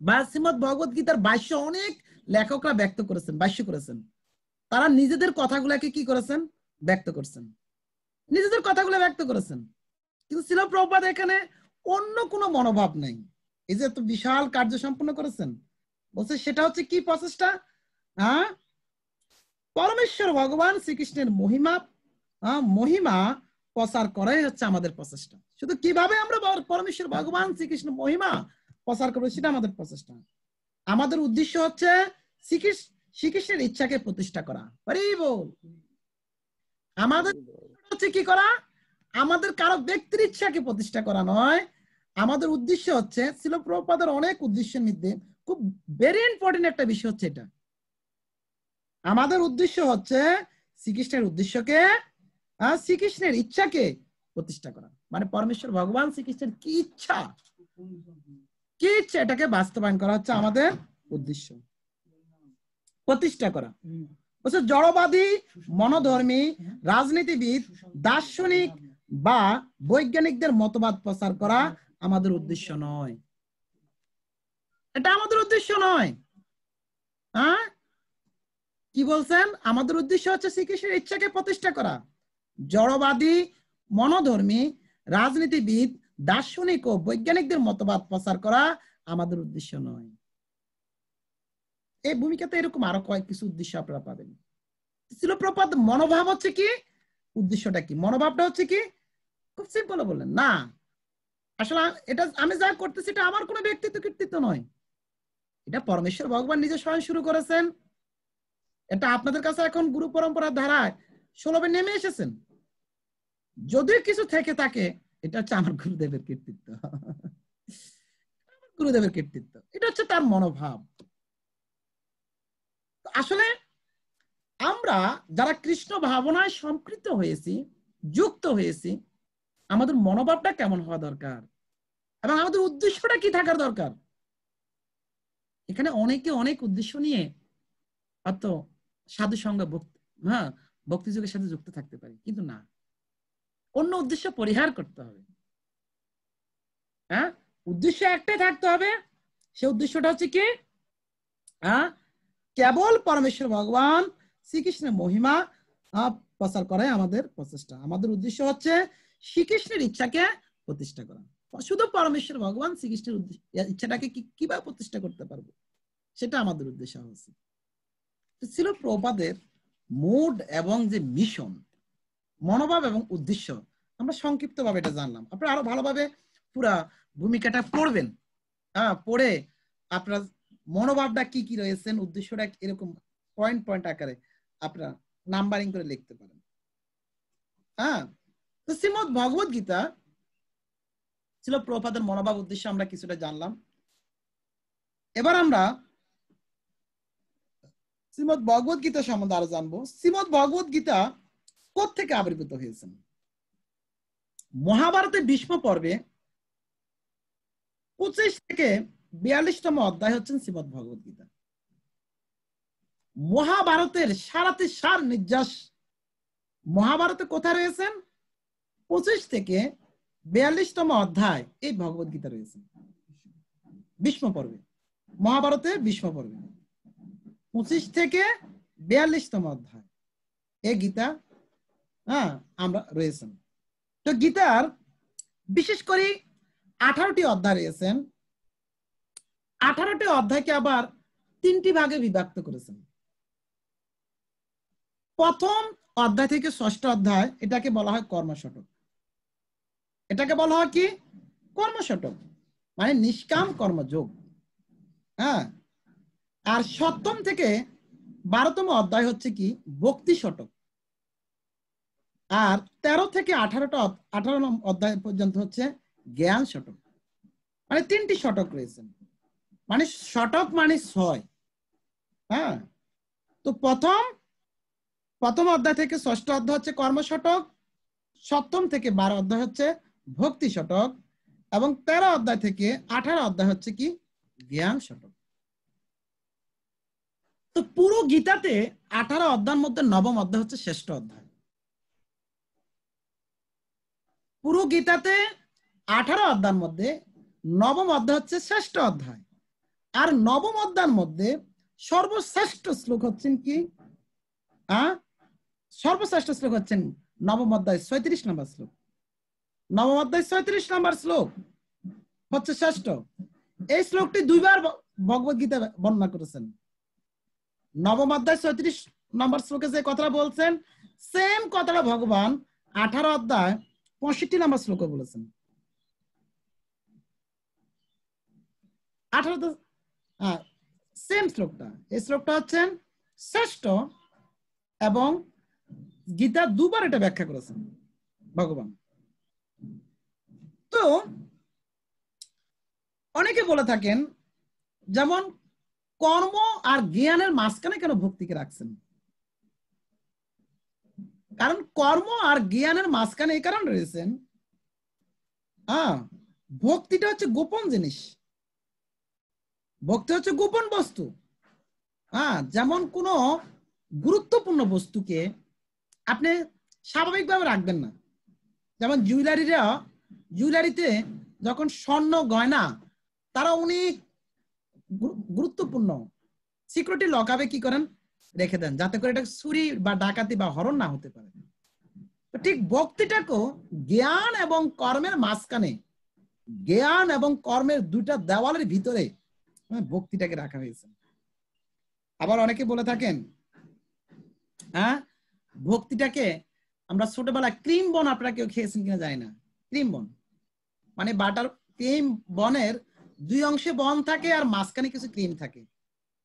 বা শ্রীমৎ ভগবত গীতার ভাষ্য অনেক লেখকরা ভাষ্য করেছেন, তারা নিজেদের কথাগুলোকে কি করেছেন? ব্যক্ত করেছেন। কিন্তু শ্রীল প্রভুপাদ এখানে অন্য কোনো মনোভাব নাই। এই যে এত বিশাল কার্য সম্পন্ন করেছেন, বলছে সেটা হচ্ছে কি প্রচেষ্টা? পরমেশ্বর ভগবান শ্রীকৃষ্ণের মহিমা প্রচার করাই হচ্ছে আমাদের প্রচেষ্টা। শুধু কিভাবে আমরা পরমেশ্বর ভগবান শ্রীকৃষ্ণের মহিমা প্রচার করবো সেটা আমাদের প্রচেষ্টা। আমাদের উদ্দেশ্য হচ্ছে শ্রীকৃষ্ণের ইচ্ছাকে প্রতিষ্ঠা করা। আমাদের হচ্ছে কি করা? আমাদের কারো ব্যক্তির ইচ্ছাকে প্রতিষ্ঠা করা নয়। আমাদের উদ্দেশ্য হচ্ছে, শ্রীল প্রভুপাদের অনেক উদ্দেশ্যের মধ্যে খুব ভেরি ইম্পর্টেন্ট একটা বিষয় হচ্ছে এটা, আমাদের উদ্দেশ্য হচ্ছে শ্রীকৃষ্ণের ইচ্ছাকে প্রতিষ্ঠা করা। মানে পরমেশ্বর ভগবান শ্রীকৃষ্ণের কি ইচ্ছা এটাকে বাস্তবায়ন করা হচ্ছে আমাদের উদ্দেশ্য, প্রতিষ্ঠা করা। জড়বাদী, মনোধর্মী, রাজনীতিবিদ, দার্শনিক বা বৈজ্ঞানিকদের মতবাদ প্রচার করা আমাদের উদ্দেশ্য নয়। এটা আমাদের উদ্দেশ্য নয়। কি বলছেন? আমাদের উদ্দেশ্য হচ্ছে শ্রীকৃষ্ণের ইচ্ছাকে প্রতিষ্ঠা করা। জড়বাদী, মনোধর্মী, রাজনীতিবিদ, দার্শনিক ও বৈজ্ঞানিকদের মতবাদ প্রচার করা আমাদের উদ্দেশ্য নয়। এই ভূমিকাতে এরকম আরো কয়েক কিছু উদ্দেশ্য আপনারা পাবেন। শ্রীল প্রভুপাদ মনোভাব হচ্ছে কি, উদ্দেশ্যটা কি? মনোভাবটা হচ্ছে কি? খুব সিম্পল বললেন না, আসলে এটা আমি যা করতেছি এটা আমার কোনো ব্যক্তিত্ব কৃতিত্ব নয়, এটা পরমেশ্বর ভগবান নিজে স্বয়ং শুরু করেছেন। এটা আপনাদের কাছে এখন গুরু পরম্পরার ধারায় সুলভে নেমে এসেছেন। যদি কিছু থেকে থাকে, এটা হচ্ছে আমার গুরুদেবের কৃতিত্ব। এটা হচ্ছে তার মনোভাব। আসলে আমরা যারা কৃষ্ণ ভাবনায় সম্পৃক্ত হয়েছি, যুক্ত হয়েছি, আমাদের মনোভাবটা কেমন হওয়া দরকার এবং আমাদের উদ্দেশ্যটা কি থাকার দরকার। এখানে অনেকে অনেক উদ্দেশ্য নিয়ে অত সাধু সঙ্গ ভক্তি যুগের সাথে যুক্ত থাকতে পারে, কিন্তু না, অন্য উদ্দেশ্য পরিহার করতে হবে। উদ্দেশ্য একটাই থাকতে হবে, সে উদ্দেশ্যটা হচ্ছে কি? কেবল পরমেশ্বর ভগবান শ্রীকৃষ্ণের মহিমা প্রচার করাই আমাদের প্রচেষ্টা। আমাদের উদ্দেশ্য হচ্ছে শ্রীকৃষ্ণের ইচ্ছাকে প্রতিষ্ঠা করা। শুধু পরমেশ্বর ভগবান শ্রীকৃষ্ণের ইচ্ছাটাকে কিভাবে প্রতিষ্ঠা করতে পারবো, সেটা আমাদের উদ্দেশ্য হচ্ছে। ছিল প্রভুপাদের মুড এবং যে মিশন, মনোভাব এবং উদ্দেশ্য আমরা সংক্ষিপ্ত ভাবে এটা জানলাম। আপনারা আরো ভালোভাবে পুরা ভূমিকাটা পড়বেন, পড়ে আপনার মনোভাবটা কি কি রয়েছেন, উদ্দেশ্যটা এরকম পয়েন্ট পয়েন্ট আকারে আপনারা নাম্বারিং করে লিখতে পারেন। তো শ্রীমদ ভগবত গীতা ছিল প্রভুপাদের মনোভাব, উদ্দেশ্য আমরা কিছুটা জানলাম। এবার আমরা শ্রীমদ ভগবত গীতা সম্বন্ধে আরো জানবো। শ্রীমদ ভগবত গীতা কোত্থেকে আবির্ভূত হয়েছেন? মহাভারতের ভীষ্ম পর্বে 25 থেকে 42তম অধ্যায় হচ্ছেন শ্রীমদ ভগবত গীতা। মহাভারতের সারাতে সার নির্যাস মহাভারতে কোথায় রয়েছেন? 25 থেকে 42তম অধ্যায় এই ভগবত গীতা রয়েছে ভীষ্ম পর্বে, মহাভারতের ভীষ্ম পর্বে 25 থেকে 42তম অধ্যায় এই গীতা আমরা রয়েছেন। তো গীতার বিশেষ করে 18টি অধ্যায় রয়েছেন। 18টি অধ্যায়কে আবার 3টি ভাগে বিভক্ত করেছেন। প্রথম অধ্যায় থেকে 6ষ্ঠ অধ্যায়, এটাকে বলা হয় কর্মশতক। এটাকে বলা হয় কি? কর্মশতক, মানে নিষ্কাম কর্মযোগ। আর 7ম থেকে 12তম অধ্যায় হচ্ছে কি? ভক্তি শতক। আর 13 থেকে 18 অধ্যায় পর্যন্ত হচ্ছে জ্ঞান শতক। মানে 3টি শতক রয়েছে, মানে শতক মানে 6। তো প্রথম অধ্যায় থেকে 6ষ্ঠ অধ্যায় হচ্ছে কর্মশতক, 7ম থেকে 12 অধ্যায় হচ্ছে ভক্তি শতক, এবং 13 অধ্যায় থেকে 18 অধ্যায় হচ্ছে কি? জ্ঞান শতক। তো পুরো গীতাতে 18 অধ্যায়ের মধ্যে 9ম অধ্যায় হচ্ছে শ্রেষ্ঠ অধ্যায়। পুরো গীতাতে 18 অধ্যায়ের মধ্যে 9ম অধ্যায় হচ্ছে শ্রেষ্ঠ অধ্যায়। আর 9ম অধ্যায়ের মধ্যে সর্বশ্রেষ্ঠ শ্লোক হচ্ছেন কি? সর্বশ্রেষ্ঠ শ্লোক হচ্ছেন 9ম অধ্যায় 36 নম্বর শ্লোক। 9ম অধ্যায় 36 নম্বর শ্লোক হচ্ছে শ্রেষ্ঠ। এই শ্লোকটি 2বার ভগবত গীতা বর্ণনা করেছেন। 9ম অধ্যায় 36 নম্বর শ্লোকে যে কথাটা বলছেন, সেম কথাটা ভগবান 18 অধ্যায় 65 নম্বর শ্লোকে বলেছেন। 18 সেম শ্লোকটা। এই শ্লোকটা হচ্ছেন শ্রেষ্ঠ, এবং গীতা 2বার এটা ব্যাখ্যা করেছেন ভগবান। তো অনেকে বলে থাকেন, যেমন কর্ম আর জ্ঞানের মাঝখানে কেন ভক্তিকে রাখছেন? কারণ কর্ম আর জ্ঞানের মাঝখানে এই কারণ রয়েছেন, ভক্তিটা হচ্ছে গোপন জিনিস, ভক্তি হচ্ছে গোপন বস্তু। যেমন কোন গুরুত্বপূর্ণ বস্তুকে আপনি স্বাভাবিকভাবে রাখবেন না। যেমন জুয়েলারিতে যখন স্বর্ণ গয়না, তারা অনেক গুরুত্বপূর্ণ সিকিউরিটি লকাবে কি করেন? রেখে দেন, যাতে করে এটা চুরি বা ডাকাতি বা হরণ না হতে পারে। তো ঠিক ভক্তিটাকেও জ্ঞান এবং কর্মের মাঝখানে, জ্ঞান এবং কর্মের 2টা দেওয়ালের ভিতরে ভক্তিটাকে রাখা হয়েছে। আবার অনেকে বলে থাকেন, ভক্তিটাকে আমরা ছোটবেলায় ক্রিম বন, আপনারা কেউ খেয়েছেন কিনা জানি না। ক্রিম বন মানে বাটার ক্রিম বনের 2 অংশে বন থাকে আর মাঝখানে কিছু ক্রিম থাকে।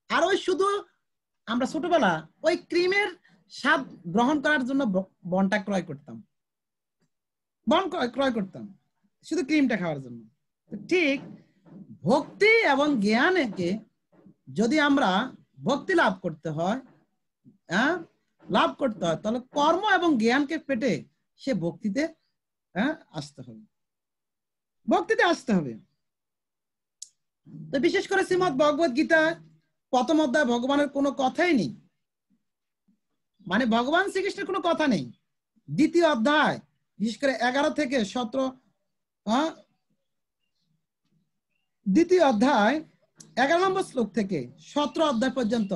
আর ওই শুধু আমরা ছোটবেলা ওই ক্রিমের স্বাদ গ্রহণ করার জন্য বনটা ক্রয় করতাম, শুধু ক্রিমটা খাওয়ার জন্য। ঠিক ভক্তি এবং জ্ঞানকে যদি আমরা ভক্তি লাভ করতে হয়, তাহলে কর্ম এবং জ্ঞানকে পেটে সে ভক্তিতে আসতে হবে। তো বিশেষ করে শ্রীমদ ভগবত গীতা প্রথম অধ্যায় ভগবানের কোনো কথাই নেই, মানে ভগবান শ্রীকৃষ্ণের কোনো কথা নেই। দ্বিতীয় অধ্যায় বিশেষ করে 11 থেকে 17, দ্বিতীয় অধ্যায় 11 নম্বর শ্লোক থেকে 17 অধ্যায় পর্যন্ত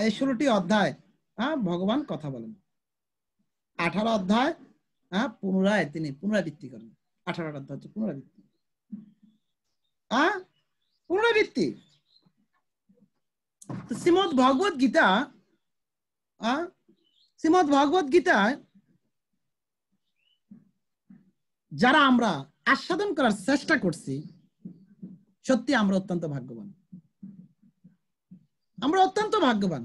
এই 16টি অধ্যায় ভগবান কথা বলেন। 18 অধ্যায় পুনরায় তিনি পুনরাবৃত্তি করেন। 18টা অধ্যায় হচ্ছে পুনরাবৃত্তি। পুনরাবৃত্তি। শ্রীমদ ভগবত গীতা, শ্রীমদ ভগবত গীতায় যারা আমরা আস্বাদন করার চেষ্টা করছি, সত্যি আমরা অত্যন্ত ভাগ্যবান। আমরা অত্যন্ত ভাগ্যবান।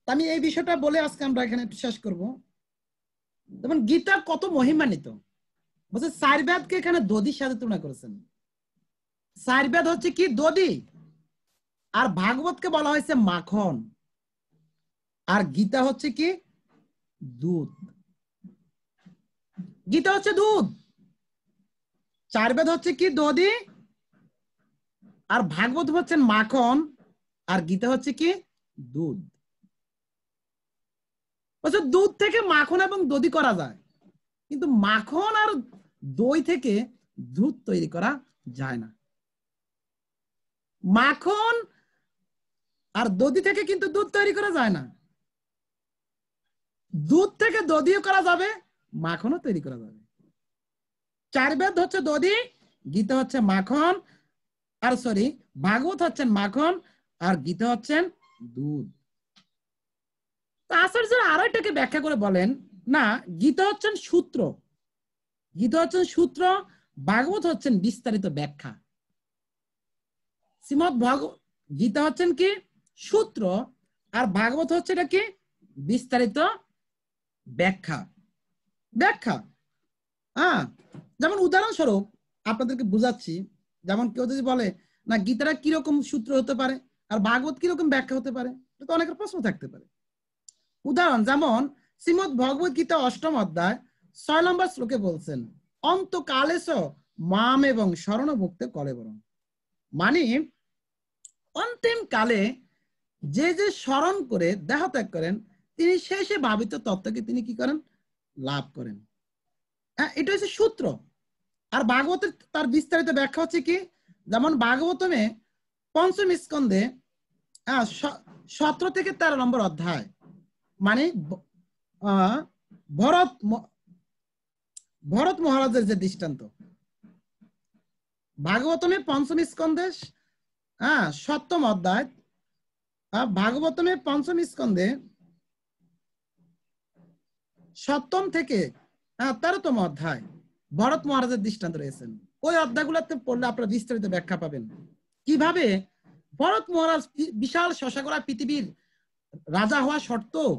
আমি এই বিষয়টা বলে আজকে আমরা এখানে শেষ করব। যেমন গীতা কত মহিমান্বিত, বলছে 4 বেদকে এখানে দধির সাথে তুলনা করেছেন। 4 বেদ হচ্ছে কি? দধি। আর ভাগবতকে বলা হয়েছে মাখন, আর গীতা হচ্ছে কি? দুধ। গীতা হচ্ছে দুধ, 4 বেদ হচ্ছে কি? দধি, আর ভাগবত হচ্ছেন মাখন, আর গীতা হচ্ছে কি? দুধ। দুধ থেকে মাখন এবং দধি করা যায়, কিন্তু মাখন আর দই থেকে দুধ তৈরি করা যায় না। মাখন আর দধি থেকে কিন্তু দুধ তৈরি করা যায় না। দুধ থেকে দধিও করা যাবে, মাখনও তৈরি করা যাবে। 4 বেদ হচ্ছে দধি, গীতা হচ্ছে মাখন, আর ভাগবত হচ্ছেন মাখন, আর গীতা হচ্ছেন দুধ। আচার্য আরেকটাকে ব্যাখ্যা করে বলেন, না, গীতা হচ্ছেন সূত্র, গীতা হচ্ছেন সূত্র, ভাগবত হচ্ছেন বিস্তারিত ব্যাখ্যা। শ্রীমদ গীতা হচ্ছেন কি? সূত্র, আর ভাগবত হচ্ছে এটা কি? বিস্তারিত ব্যাখ্যা। ব্যাখ্যা যেমন উদাহরণস্বরূপ আপনাদেরকে বুঝাচ্ছি, যেমন কেউ যদি বলে না গীতাটা কিরকম সূত্র হতে পারে আর ভাগবত কিরকম ব্যাখ্যা হতে পারে, এটা তো অনেকের প্রশ্ন থাকতে পারে। উদাহরণ, যেমন শ্রীমদ ভগবত গীতা 8ম অধ্যায় 6 নম্বর শ্লোকে বলছেন, অন্তকালেশ মাম এবং শরণ ভুক্তে কলেবরম। মানে অন্তিম কালে যে যে স্মরণ করে দেহ ত্যাগ করেন, তিনি শেষে ভাবিত তত্ত্বকে তিনি কি করেন? লাভ করেন। এটা হচ্ছে সূত্র। আর ভাগবতের তার বিস্তারিত ব্যাখ্যা হচ্ছে কি? যেমন ভাগবতমে 5ম স্কন্ধে 17 থেকে 13 নম্বর অধ্যায়, মানে ভরত মহারাজের যে দৃষ্টান্ত, ভাগবতমে 5ম স্কন্ধে 7ম অধ্যায়, ভাগবতমে 5ম স্কন্ধে 7ম থেকে 13তম অধ্যায় ভরত মহারাজের দৃষ্টান্ত রয়েছেন। ওই অধ্যায়গুলোতে পড়লে আপনারা বিস্তারিত ব্যাখ্যা পাবেন কিভাবে ভরত মহারাজ বিশাল শশাকরা পৃথিবীর রাজা হওয়া সত্ত্বেও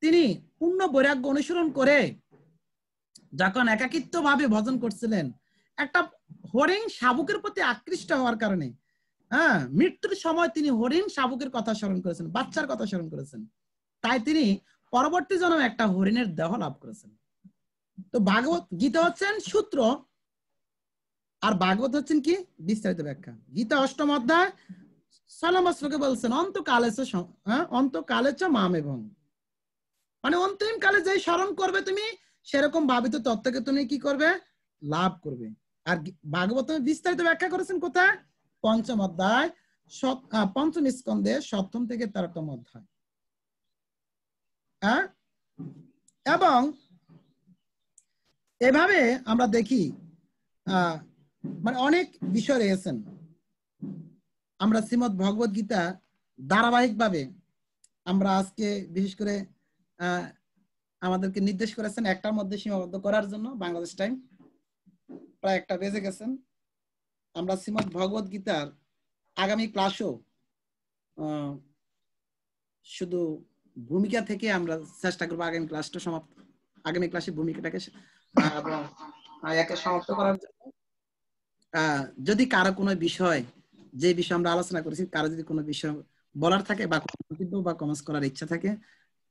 তিনি পূর্ণ বৈরাগ্য অনুসরণ করে যখন একাকিত্ব ভাবে ভজন করছিলেন, একটা হরিণ শাবকের প্রতি আকৃষ্ট হওয়ার কারণে মৃত্যুর সময় তিনি হরিণ শাবকের কথা স্মরণ করেছেন, বাচ্চার কথা স্মরণ করেছেন। তাই তিনি পরবর্তী জন্মে একটা হরিণের দেহ লাভ করেছেন। তো ভাগবত গীতা হচ্ছেন সূত্র, আর ভাগবত হচ্ছেন কি? বিস্তারিত ব্যাখ্যা। গীতা 8ম অধ্যায় 6 নম্বর শ্লোকে বলছেন, অন্তকালেচ মাম এবং, মানে অন্তিম কালে যে স্মরণ করবে তুমি, সেরকম ভাবিত তত্ত্বকে তুমি কি করবে? লাভ করবে। আর ভাগবত বিস্তারিত ব্যাখ্যা করেছেন কোথায়? 5ম অধ্যায় 5ম স্কন্ধে 7ম থেকে 13তম অধ্যায়। এবং এভাবে আমরা দেখি মানে অনেক বিষয় রয়েছেন। আমরা শ্রীমদ ভগবত গীতা ধারাবাহিক ভাবে আমরা আজকে বিশেষ করে আমাদেরকে নির্দেশ করেছেন 1টার মধ্যে সীমাবদ্ধ করার জন্য, বাংলাদেশ টাইম প্রায় 1টা বেজে গেছেন। আমরা শ্রীমদ ভগবত গীতার আগামী ক্লাসও শুধু ভূমিকা থেকে আমরা চেষ্টা করবো আগামী ক্লাসটা সমাপ্ত, আগামী ক্লাসে ভূমিকাটাকে এবং একে সমাপ্ত করার জন্য। যদি কারো কোনো বিষয়, যে বিষয় আমরা আলোচনা করেছি, কারো যদি কোনো বিষয় বলার থাকে বা কমেন্টস করার ইচ্ছা থাকে,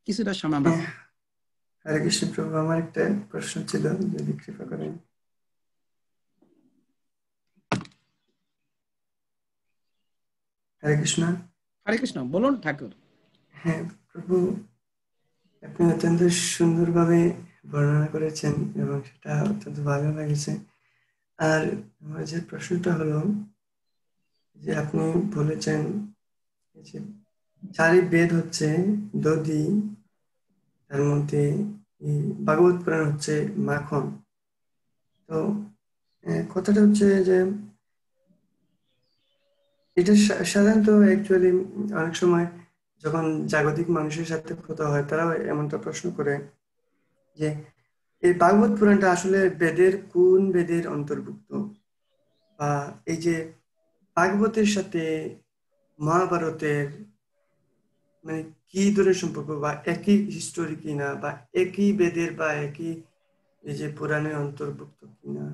কিছুটা সময় আমরা। হরে কৃষ্ণ প্রভু, আমার একটা প্রশ্ন ছিল, যদি কৃপা করেন। হরে কৃষ্ণ। হরে কৃষ্ণ, বলুন ঠাকুর। হ্যাঁ প্রভু, আপনি অত্যন্ত সুন্দরভাবে বর্ণনা করেছেন এবং সেটা অত্যন্ত ভালো লেগেছে। আর আমার যে প্রশ্নটা হলো যে আপনি বলেছেন যে 4 বেদ হচ্ছে দধি, তার মধ্যে এই ভাগবত পুরাণ হচ্ছে মাখন। তো কথাটা হচ্ছে যে এটা সাধারণত অ্যাকচুয়ালি অনেক সময় যখন জাগতিক মানুষের সাথে কথা হয় তারাও এমনটা প্রশ্ন করে যে এই ভাগবত পুরাণটা আসলে বেদের কোন বেদের অন্তর্ভুক্ত, বা এই যে ভাগবতের সাথে মহাভারতের মানে কি ধরনের সম্পর্ক, বা একই হিস্টোরি কিনা, বা একই বেদের বা একই এই যে পুরাণের অন্তর্ভুক্ত কিনা,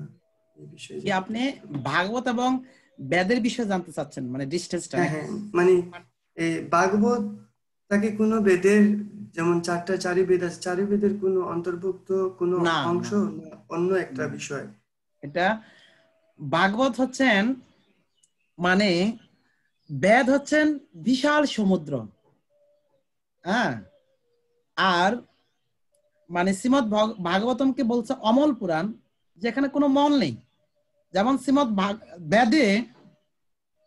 এই বিষয়ে কি আপনি ভাগবত এবং বেদের বিষয়ে জানতে চাচ্ছেন, মানে ডিসটেন্সটা? হ্যাঁ হ্যাঁ, মানে এই ভাগবত তাকে কোনো বেদের, যেমন চারি বেদ আছে, চারি বেদের কোনো অন্তর্ভুক্ত কোনো না, অংশ না। না অন্য একটা বিষয়? এটা ভাগবত হচ্ছেন মানে বেদ হচ্ছেন বিশাল সমুদ্র, হ্যাঁ, আর মানে শ্রীমদ ভাগবতমকে বলছে অমল পুরাণ, যেখানে কোনো মল নেই। যেমন শ্রীমদ বেদে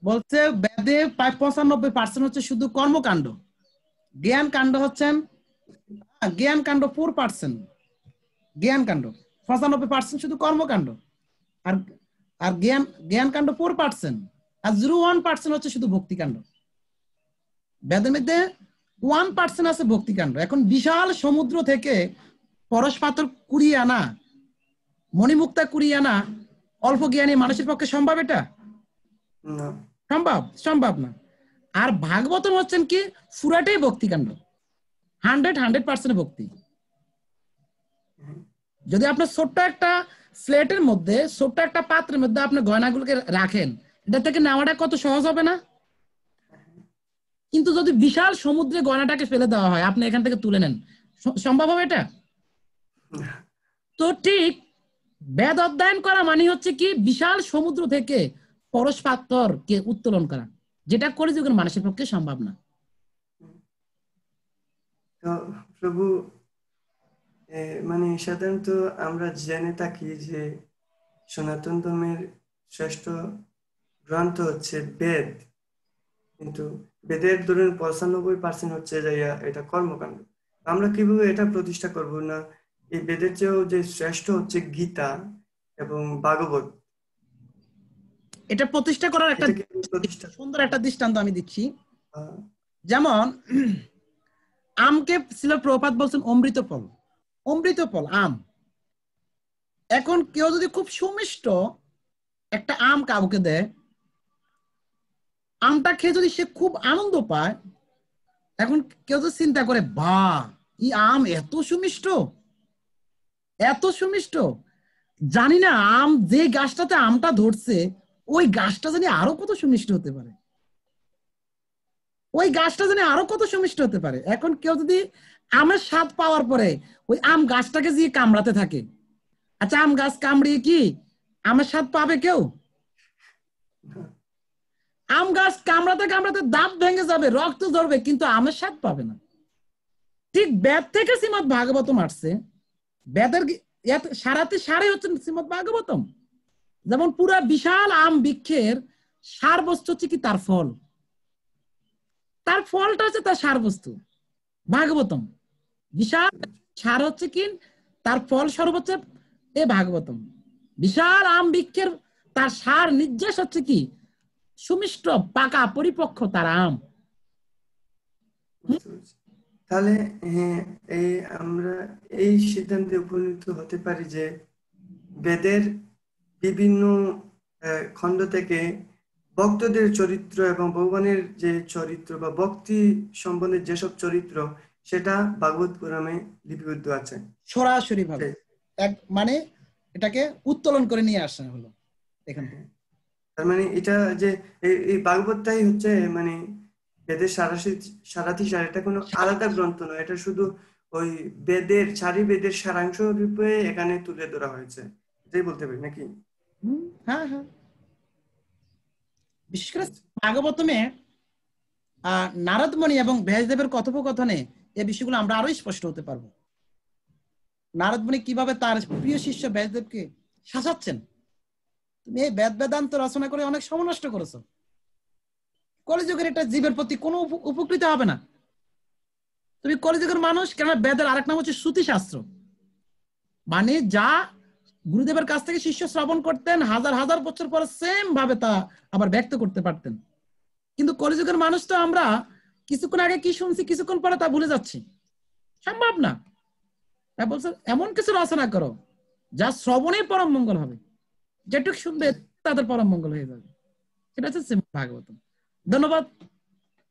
বলছে, বেদে প্রায় 95% হচ্ছে শুধু কর্মকাণ্ড, জ্ঞান কাণ্ড হচ্ছেন, জ্ঞান কাণ্ড 4%, জ্ঞান কাণ্ড 95% শুধু কর্মকাণ্ড, আর আর জ্ঞান কাণ্ড 4%, আর 0.1% হচ্ছে শুধু ভক্তিকাণ্ড। বেদের মধ্যে 1% আছে ভক্তিকাণ্ড। এখন বিশাল সমুদ্র থেকে পরশ পাথর কুড়িয়ে আনা, মণিমুক্তা কুড়িয়ে আনা অল্প জ্ঞানী মানুষের পক্ষে সম্ভব? এটা না, সম্ভব না। আর ভাগবতম হচ্ছেন কি পুরাটাই ভক্তিকাণ্ড, 100% ভক্তি। যদি আপনার ছোট্ট একটা ফ্লেটের মধ্যে, ছোট্ট একটা পাত্রের মধ্যে আপনি গয়নাগুলোকে রাখেন, এটা থেকে নেওয়াটা কত সহজ হবে না? কিন্তু যদি বিশাল সমুদ্রে গয়নাটাকে ফেলে দেওয়া হয়, আপনি এখান থেকে তুলে নেন, সম্ভব হবে এটা? তো ঠিক বেদ অধ্যয়ন করা মানে হচ্ছে কি বিশাল সমুদ্র থেকে পরশ পাথরকে উত্তোলন করা, যেটা কলিযুগের মানুষের পক্ষে সম্ভব না। তো প্রভু মানে সাধারণত আমরা জেনে থাকি যে সনাতন ধর্মের শ্রেষ্ঠ গ্রন্থ হচ্ছে বেদ, কিন্তু বেদের ধরুন 95% হচ্ছে এটা কর্মকাণ্ড। আমরা কিভাবে এটা প্রতিষ্ঠা করব না এই বেদের চেয়েও যে শ্রেষ্ঠ হচ্ছে গীতা এবং ভাগবত? এটা প্রতিষ্ঠা করার একটা সুন্দর একটা দৃষ্টান্ত আমি দিচ্ছি। যেমন আমকে শ্রীল প্রভুপাদ বলছেন অমৃত ফল, অমৃত ফল আম। এখন কেউ যদি খুব সুমিষ্ট একটা আম কাউকে দেয়, আমটা খেয়ে যদি সে খুব আনন্দ পায়, এখন কেউ যদি চিন্তা করে, বাহ এই আম এত সুমিষ্ট, এত সুমিষ্ট, জানি না আম যে গাছটাতে আমটা ধরছে ওই গাছটা জানি আরো কত সুমিষ্ট হতে পারে, ওই গাছটা জানি আরো কত সুমিষ্ট হতে পারে। এখন কেউ যদি আমের স্বাদ পাওয়ার পরে ওই আম গাছটাকে দিয়ে কামড়াতে থাকে, আচ্ছা আম গাছ কামড়িয়ে কি আমের স্বাদ পাবে কেউ? আম গাছ কামড়াতে কামড়াতে দাঁত ভেঙে যাবে, রক্ত ঝরবে, কিন্তু আমের স্বাদ পাবে না। ঠিক বেদ থেকে শ্রীমদ ভাগবতম আসছে, বেদের সারাতে সারে হচ্ছে শ্রীমদ ভাগবতম। যেমন পুরা বিশাল আম বৃক্ষের সার বস্তু হচ্ছে কি তার ফল, তার ফলটা হচ্ছে তার সার বস্তু। ভাগবতম বিশাল সার হচ্ছে কি তার ফল স্বরূপ হচ্ছে এ ভাগবতম। বিশাল আম বৃক্ষের তার সার নির্যাস হচ্ছে কি সুমিষ্ট পাকা পরিপক্ক তার আম। তাহলে হ্যাঁ, আমরা এই সিদ্ধান্তে উপনীত হতে পারি যে বেদের বিভিন্ন খণ্ড থেকে ভক্তদের চরিত্র এবং ভগবানের যে চরিত্র বা ভক্তি সম্বন্ধে যেসব চরিত্র, সেটা ভাগবত পুরাণে লিপিবদ্ধ আছে সরাসরি ভাবে, মানে এটাকে উত্তোলন করে নিয়ে আসা হলো এখান থেকে। তার মানে এটা যে এই ভাগবতটাই হচ্ছে মানে বেদের সারাথি সার, এটা কোনো আলাদা গ্রন্থ নয়, এটা শুধু ওই বেদের চারি বেদের সারাংশ রূপে এখানে তুলে ধরা হয়েছে, এটাই বলতে পারি নাকি? হ্যাঁ হ্যাঁ, বিশেষ করে ভাগবতমে নারদমণি এবং ব্যাসদেবের কথোপকথনে এই বিষয়গুলো আমরা আরো স্পষ্ট হতে পারবো। নারদমণি কিভাবে তার প্রিয় শিষ্য ব্যাসদেবকে শাসাচ্ছেন, তুমি এই বেদ বেদান্ত রচনা করে অনেক সময় নষ্ট করেছো, কলিযুগের এটা জীবের প্রতি কোনো উপকৃত হবে না। তুমি কলিযুগের মানুষ, কেন বেদের আরেক নাম হচ্ছে শ্রুতি শাস্ত্র, মানে যা গুরুদেবের কাছ থেকে শিষ্য শ্রবণ করতেন, হাজার হাজার বছর পর সেম ভাবে তা আবার ব্যক্ত করতে পারতেন। কিন্তু কলিযুগের মানুষ তো আমরা কিছুক্ষণ আগে কি শুনছি কিছুক্ষণ পরে তা ভুলে যাচ্ছি, সম্ভব না। তাই বলছে এমন কিছু রচনা করো যা শ্রবণেই পরম মঙ্গল হবে, যেটুক শুনবে তাদের পরম মঙ্গল হয়ে যাবে। এটা হচ্ছে শ্রীমদ্ ভাগবতম। ধন্যবাদ।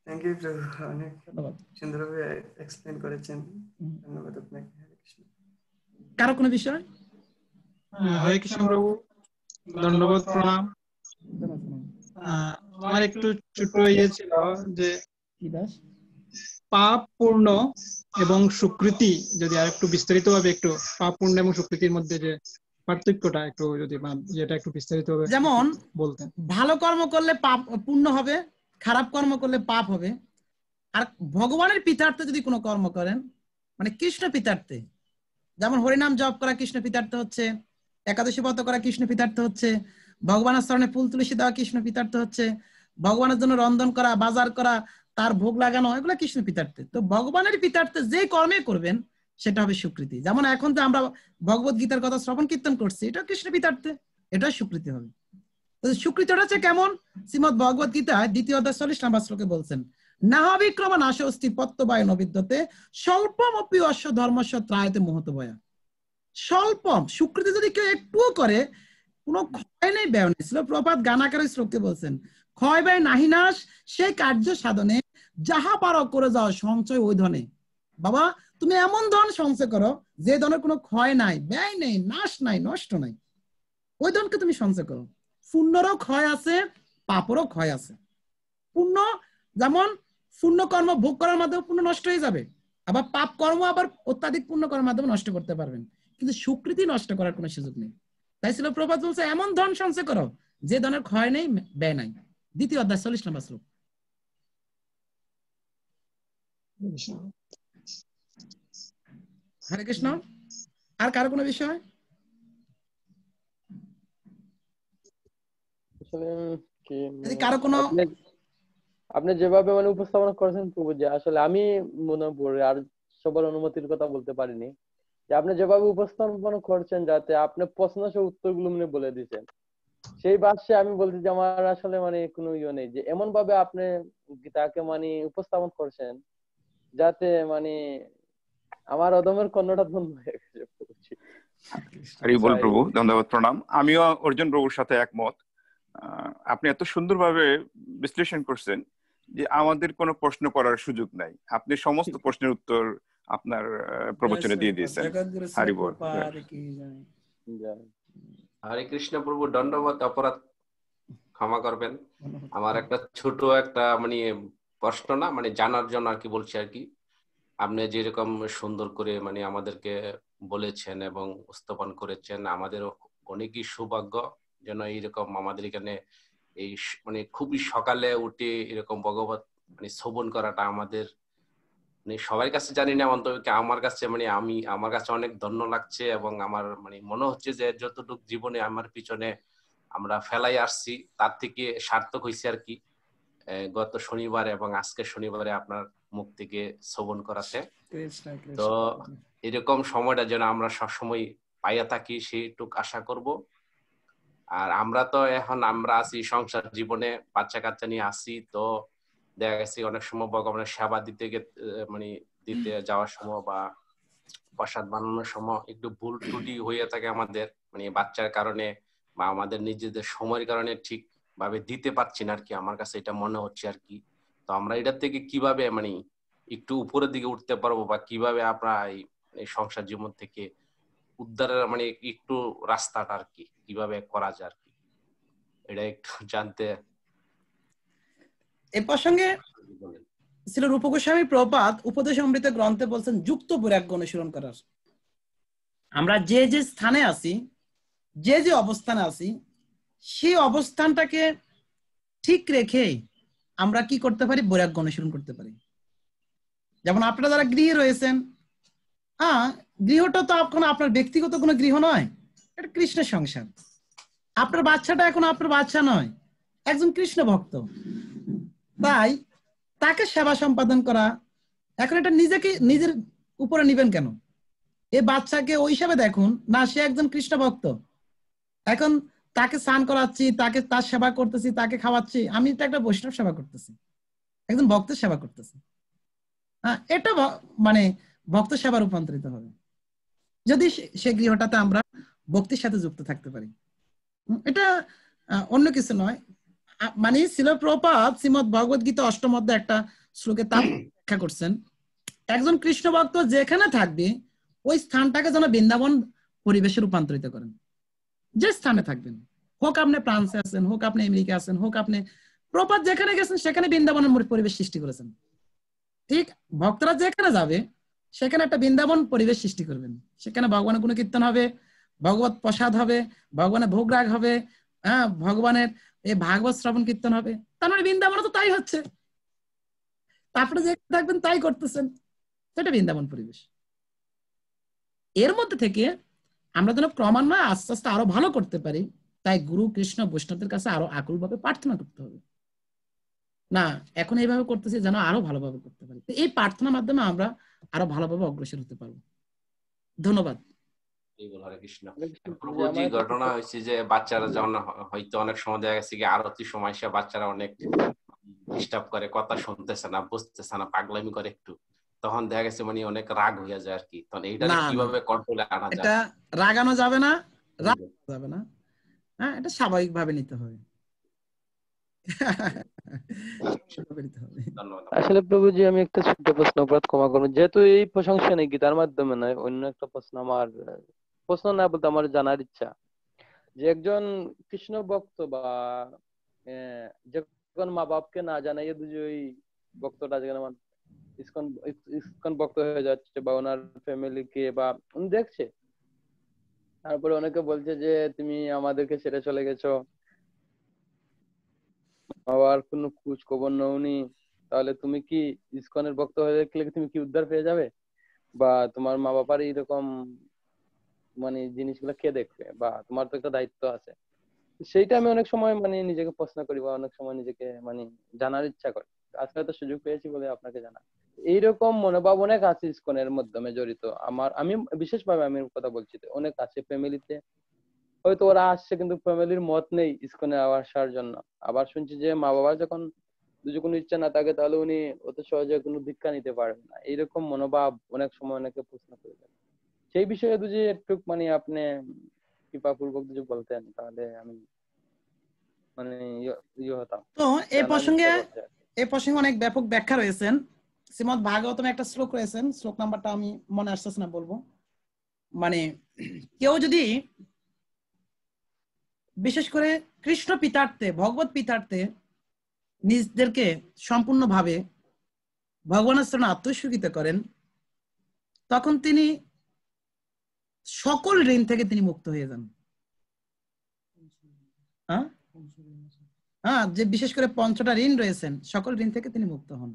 থ্যাংক ইউ প্রভু, অনেক ধন্যবাদ, সুন্দরভাবে এক্সপ্লেন করেছেন। ধন্যবাদ আপনাকে। হরে কৃষ্ণ। কারো কোনো বিষয়? হরে কৃষ্ণ প্রভু, ধন্যবাদ, প্রণাম। আমার একটু ছোট ইয়ে ছিল যে পাপ পূর্ণ এবং সুকৃতি, যদি আর একটু বিস্তারিত ভাবে একটু পাপ পূর্ণ এবং সুকৃতির মধ্যে যে পার্থক্যটা একটু যদি যেটা একটু বিস্তারিত ভাবে যেমন বলতেন। ভালো কর্ম করলে পাপ পূর্ণ হবে, খারাপ কর্ম করলে পাপ হবে। আর ভগবানের পিতার্থে যদি কোনো কর্ম করেন, মানে কৃষ্ণ পিতার্থে, যেমন হরিনাম জপ করা কৃষ্ণ পিতার্থ হচ্ছে, একাদশী ব্রত করা কৃষ্ণ পিতার্থ হচ্ছে, ভগবানের চরণে ফুল তুলসী দেওয়া কৃষ্ণ পিতার্থ হচ্ছে, ভগবানের জন্য রন্ধন করা, বাজার করা, তার ভোগ লাগানো, এগুলো কৃষ্ণ পিতার্থে। তো ভগবানের পিতার্থে যে কর্মে করবেন সেটা হবে স্বীকৃতি। যেমন এখন তো আমরা ভগবত গীতার কথা শ্রবণ কীর্তন করছি, এটা কৃষ্ণ পিতার্থে, এটা স্বীকৃতি হবে। তো স্বীকৃতিটা হচ্ছে কেমন? শ্রীমদ্ ভগবত গীতায় 2য় অধ্যায় 40 নম্বর শ্লোকে বলছেন, নাহা বিক্রম নাশস্তি পত্তবায় নবিদ্যতে স্বল্পমপি অশ্ব ধর্মস্ব ত্রায়তে মুহূর্ত ভয়া। স্বল্পম স্বীকৃতি যদি কেউ একটুও করে, কোনো ক্ষয় নেই, ব্যয় নেই। প্রপাত গানাকার শ্লোকে বলছেন, ক্ষয় ব্যয় নাহি নাশ, সেই কার্য সাধনে যাহা পারো করে যাও সঞ্চয় ওই ধনে। বাবা তুমি এমন ধন সঞ্চয় করো যে ধনের কোনো ক্ষয় নাই, ব্যয় নেই, নাশ নাই, নষ্ট নাই, ওই ধনকে তুমি সঞ্চয় করো। পুণ্যরও ক্ষয় আছে, পাপেরও ক্ষয় আছে। পুণ্য যেমন পুণ্য কর্ম ভোগ করার মাধ্যমে পুণ্য নষ্ট হয়ে যাবে, আবার পাপ কর্ম আবার অত্যাধিক পুণ্য করার মাধ্যমে নষ্ট করতে পারবেন, কিন্তু স্বীকৃতি নষ্ট করার কোনো সুযোগ নেই। তাই ছিল প্রভাত বলছে এমন ধন সঞ্চয় করো যে ধনের ক্ষয় নেই, ব্যয় নাই। 2য় অধ্যায় 40 নম্বর শ্লোক। হরে কৃষ্ণ। আর কারো কোনো বিষয়? যদি কারো কোনো, আপনি যেভাবে মানে উপস্থাপনা করেছেন প্রভু, যে আসলে আমি মনে পড়ে আর সবার অনুমতির কথা বলতে পারিনি, যে আপনি যেভাবে উপস্থাপনা করছেন, যাতে আপনি প্রশ্নের উত্তরগুলো মানে বলে দিচ্ছেন, সেই বাক্যে আমি বলছি যে আমার আসলে মানে কোনো ইয়ে নেই, যে এমন ভাবে আপনি গীতাকে মানে উপস্থাপন করছেন যাতে মানে আমার অদমের কন্যাটা বন্ধ হয়ে গেছে। হরি বল প্রভু, ধন্যবাদ, প্রণাম। আমিও অর্জুন প্রভুর সাথে একমত। আপনি এত সুন্দরভাবে বিশ্লেষণ করছেন যে আমাদের কোনো প্রশ্ন করার সুযোগ নাই, আপনি সমস্ত প্রশ্নের উত্তর আপনার প্রবচনে দিয়ে দিয়েছেন। হরি বল। হরে কৃষ্ণ প্রভু, দণ্ডবত, অপরাধ ক্ষমা করবেন। আমার একটা ছোট একটা মানে প্রশ্ন না, মানে জানার জন্য আর কি বলছি আর কি। আপনি যেরকম সুন্দর করে মানে আমাদেরকে বলেছেন এবং উপস্থাপন করেছেন, আমাদের অনেকই সৌভাগ্য যেন এইরকম আমাদের এখানে এই মানে খুবই সকালে উঠে এরকম ভগবত মানে শ্রবণ করাটা আমাদের মানে সবার কাছে জানি না, অন্তত আমার কাছে মানে আমার কাছে অনেক ধন্য লাগছে। এবং আমার মানে মনে হচ্ছে যে যতটুকু জীবনে আমার পিছনে আমরা ফেলাই আসছি তার থেকে সার্থক হয়েছে আর কি, গত শনিবার এবং আজকে শনিবারে আপনার মুখ থেকে শ্রবণ করাতে। তো এরকম সময়টা যেন আমরা সবসময় পাইয়া থাকি, সেইটুক আশা করব। আর আমরা তো এখন আমরা আছি সংসার জীবনে, বাচ্চা কাচ্চা নিয়ে আসি, তো দেখা গেছে অনেক সময় ভগবানের সেবা দিতে যাওয়ার সময় বা প্রসাদ বানানোর সময় একটু ভুল ত্রুটি হয়ে থাকে আমাদের, মানে বাচ্চার কারণে বা আমাদের নিজেদের সময়ের কারণে ঠিক ভাবে দিতে পারছি না আর কি, আমার কাছে এটা মনে হচ্ছে আর কি। তো আমরা এটার থেকে কিভাবে মানে একটু উপরের দিকে উঠতে পারবো, বা কিভাবে আমরা এই সংসার জীবন থেকে উদ্ধারের মানে একটু রাস্তাটা আর কি কিভাবে করা যায় আর কি, এটা একটু জানতে। এ প্রসঙ্গে ছিল রূপ গোস্বামী প্রপাত উপদেশ অমৃত গ্রন্থে বলছেন যুক্ত বৈরাগ্য অনুসরণ করার। আমরা যে যে স্থানে আছি, যে যে অবস্থানে আছি, সেই অবস্থানটাকে ঠিক রেখে আমরা কি করতে পারি? বৈরাগ্য অনুসরণ করতে পারি। যেমন আপনারা যারা গৃহে রয়েছেন, গৃহটা তো এখন আপনার ব্যক্তিগত কোনো গৃহ নয়, এটা কৃষ্ণের সংসার। আপনার বাচ্চাটা এখন আপনার বাচ্চা নয়, একজন কৃষ্ণ ভক্ত। তাই তাকে সেবা সম্পাদন করা, এখন এটা নিজের উপরে নিবেন কেন? এই বাচ্চাকে ওই হিসাবে দেখুন না, সে একজন কৃষ্ণ ভক্ত। এখন তাকে স্নান করাচ্ছি, তাকে তার সেবা করতেছি, তাকে খাওয়াচ্ছি, আমি তো একটা বৈষ্ণব সেবা করতেছি, একজন ভক্তের সেবা করতেছি। এটা মানে ভক্ত সেবা রূপান্তরিত হবে যদি সে গৃহটাতে আমরা ভক্তির সাথে যুক্ত থাকতে পারি। এটা অন্য কিছু নয়। মানে শিল প্রভুপাদ শ্রীমদ ভগবদ গীতা অষ্টম অধ্যায়ে একটা শ্লোকে তার ব্যাখ্যা করছেন, একজন কৃষ্ণ ভক্ত যেখানে থাকবে ওই স্থানটাকে যেন বৃন্দাবন পরিবেশে রূপান্তরিত করেন। যে স্থানে থাকবেন, হোক আপনি ফ্রান্সে আছেন, হোক আপনি আমেরিকা আছেন, হোক আপনি প্রভুপাদ যেখানে গেছেন সেখানে বৃন্দাবনের পরিবেশ সৃষ্টি করেছেন। ঠিক ভক্তরা যেখানে যাবে সেখানে একটা বৃন্দাবন পরিবেশ সৃষ্টি করবেন। সেখানে ভগবানের গুণ কীর্তন হবে, ভগবত প্রসাদ হবে, ভগবানের ভোগ রাগ হবে, ভগবানের এই ভাগবত শ্রবণ কীর্তন হবে। তার মানে বৃন্দাবনে তো তাই হচ্ছে, তারপরে যে থাকবেন তাই করতেছেন, সেটা বৃন্দাবন পরিবেশ। এর মধ্যে থেকে আমরা যেন ক্রমান্বয়ে আস্তে আস্তে আরো ভালো করতে পারি, তাই গুরু কৃষ্ণ বৈষ্ণবদের কাছে আরো আকুল ভাবে প্রার্থনা করতে হবে। না এখন এইভাবে করতেছি যেন আরো ভালোভাবে করতে পারি, এই প্রার্থনার মাধ্যমে আমরা আরো ভালোভাবে অগ্রসর হতে পারবো। ধন্যবাদ। হরে কৃষ্ণ। প্রভুজি ঘটনা হয়েছে যে বাচ্চারা যখন হয়তো অনেক সময় দেখা গেছে কি আরতি সময় সে বাচ্চারা অনেক ডিস্টার্ব করে, কথা শুনতেছে না, বুঝতেছে না, পাগলামি করে একটু, তখন দেখা গেছে মানে অনেক রাগ হয়ে যায় আর কি। তখন এইটা কিভাবে কন্ট্রোলে আনা যায়? এটা রাগানো যাবে না, রাগানো যাবে না, এটা স্বাভাবিক ভাবে নিতে হবে। আসলে প্রভুজি আমি একটা ছোট প্রশ্ন, অপরাধ ক্ষমা করুন, যেহেতু এই প্রশংসা নেই গীতার মাধ্যমে নয়, অন্য একটা প্রশ্ন, আমার প্রশ্ন না বলতে আমার জানার ইচ্ছা যে একজন কৃষ্ণ ভক্ত বা যখন মা বাপকে না জানাইয়ে দুজোই ভক্তটা যেমন ইসকন ভক্ত হয়ে যাচ্ছে বা ওনার ফ্যামিলিকে বা উনি দেখছে, তারপরে অনেকে বলছে যে তুমি আমাদেরকে ছেড়ে চলে গেছো, আবার কোনো খোঁজ খবর নওনি, তাহলে তুমি কি ইসকনের ভক্ত হয়ে গেলে তুমি কি উদ্ধার পেয়ে যাবে? বা তোমার মা বাবার এইরকম মানে জিনিসগুলো কে দেখবে, বা তোমার তো একটা দায়িত্ব আছে। সেইটা আমি অনেক সময় মানে নিজেকে প্রশ্ন করি বা অনেক সময় নিজেকে মানে জানার ইচ্ছা করি। আজকে তো সুযোগ পেয়েছি বলে আপনাকে জানা। এইরকম মনোভাব অনেক আছে ইসকনের মাধ্যমে জড়িত। আমি বিশেষভাবে আমি কথা বলছি, অনেক আছে ফ্যামিলিতে হয়তো ওরা আসছে কিন্তু ফ্যামিলির মত নেই ইসকনে আসার জন্য। আবার শুনছি যে মা বাবা যখন কোনো ইচ্ছা না থাকে তাহলে উনি অত সহজে কোনো দীক্ষা নিতে পারবেন না। এইরকম মনোভাব অনেক সময় অনেকে প্রশ্ন করে দেন। সেই বিষয়ে যদি একটু মানে আপনি কৃপাপূর্বক যদি বলতেন তাহলে আমি মানে ইয়ে হতাম। তো এই প্রসঙ্গে অনেক ব্যাপক ব্যাখ্যা রয়েছেন। শ্রীমদ ভাগবতমে একটা শ্লোক রয়েছেন, শ্লোক নাম্বারটা আমি মনে আসতেছে না, বলবো। মানে কেউ যদি বিশেষ করে কৃষ্ণ পিতার্থে, ভগবত পিতার্থে নিজদেরকে সম্পূর্ণভাবে ভগবানের শরণে আত্মস্বীকৃত করেন, তখন তিনি সকল ঋণ থেকে তিনি মুক্ত হয়ে যান। যে বিশেষ করে পঞ্চটা ঋণ রয়েছেন, সকল ঋণ থেকে তিনি মুক্ত হন।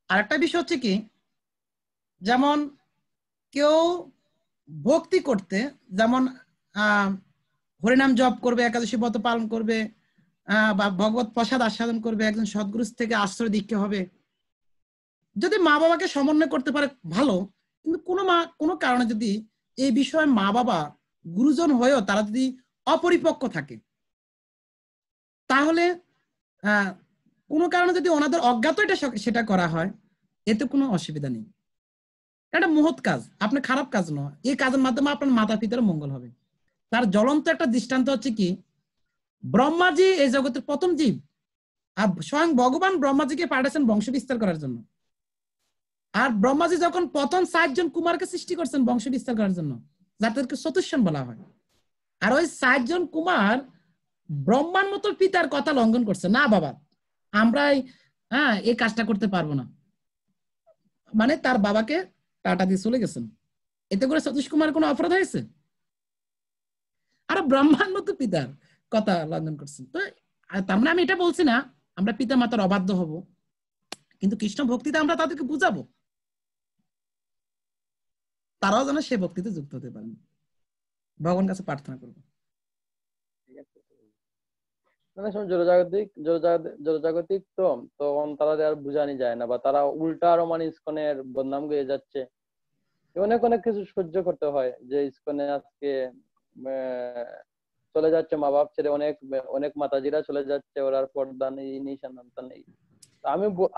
আর একটা বিষয় হচ্ছে কি, যেমন কেউ ভক্তি করতে, যেমন হরিনাম জপ করবে, একাদশী ব্রত পালন করবে, বা ভগবত প্রসাদ আস্বাদন করবে, একজন সদ্গুরু থেকে আশ্রয় দীক্ষা হবে, যদি মা বাবাকে সমন্বয় করতে পারে ভালো। কিন্তু কোনো কারণে যদি এই বিষয়ে মা বাবা গুরুজন হয়েও তারা যদি অপরিপক্ক থাকে, তাহলে কোনো কারণে যদি ওনাদের অজ্ঞাত সেটা করা হয়, এতে কোনো অসুবিধা নেই। এটা মহৎ কাজ, আপনার খারাপ কাজ নয়। এই কাজের মাধ্যমে আপনার মাতা পিতার মঙ্গল হবে। তার জ্বলন্ত একটা দৃষ্টান্ত হচ্ছে কি, ব্রহ্মাজি এই জগতের প্রথম জীব, আর স্বয়ং ভগবান ব্রহ্মাজিকে পাঠাচ্ছেন বংশ বিস্তার করার জন্য। আর ব্রহ্মাজি যখন প্রথম 7 জন কুমারকে সৃষ্টি করছেন বংশ বিস্তার করার জন্য, যাদেরকে চতুষ্ষণ বলা হয়, আর ওই 7 জন কুমার ব্রহ্মার মতো পিতার কথা লঙ্ঘন করছে, না বাবা আমরা এই কাজটা করতে পারবো না, মানে তার বাবাকে টাটা দিয়ে চলে গেছেন। এতে করে সতীশ কুমার কোনো অপরাধ হয়েছে? আর ব্রহ্মার মতো পিতার কথা লঙ্ঘন করছেন। তো তার মানে আমি এটা বলছি না আমরা পিতা মাতার অবাধ্য হব, কিন্তু কৃষ্ণ ভক্তিতে আমরা তাদেরকে বুঝাবো, তারাও যেন সে ভক্তিতে যুক্ত হতে পারেন। ভগবান কাছে প্রার্থনা করবো। মানে জড়জাগতিক তো তখন তারা আর বুঝানি যায় না, বা তারা উল্টা আরো মানে ইসকনের বদনাম গেয়ে যাচ্ছে। অনেক অনেক কিছু সহ্য করতে হয়, যে ইসকনে আজকে চলে যাচ্ছে মা বাপ ছেড়ে, অনেক অনেক মাতাজিরা চলে যাচ্ছে, ওরা পর্দা নেই, নেই সন্তানতা নেই।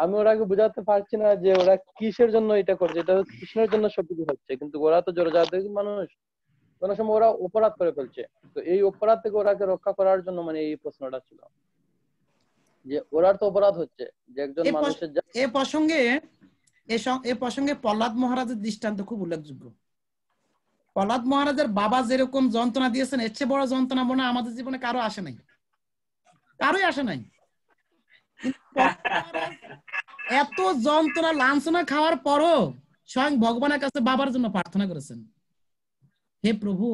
আমি ওরাকে বোঝাতে পারছি না যে ওরা কিসের জন্য এটা করছে, এটা কৃষ্ণের জন্য সবকিছু হচ্ছে, কিন্তু ওরা তো জড়জাগতিক মানুষ, কোনো সময় ওরা অপরাধ করে ফেলছে। তো এই অপরাধ থেকে ওরাকে রক্ষা করার জন্য মানে এই প্রশ্নটা ছিল, যে ওরার তো অপরাধ হচ্ছে, যে একজন মানুষের এ প্রসঙ্গে প্রহ্লাদ মহারাজের দৃষ্টান্ত খুব উল্লেখযোগ্য। প্রহ্লাদ মহারাজের বাবা যেরকম যন্ত্রণা দিয়েছেন, এর চেয়ে বড় যন্ত্রণা মনে হয় আমাদের জীবনে কারো আসে নাই, কারোই আসে নাই। এত যন্ত্রণা লাঞ্ছনা খাওয়ার পরও স্বয়ং ভগবানের কাছে বাবার জন্য প্রার্থনা করেছেন, হে প্রভু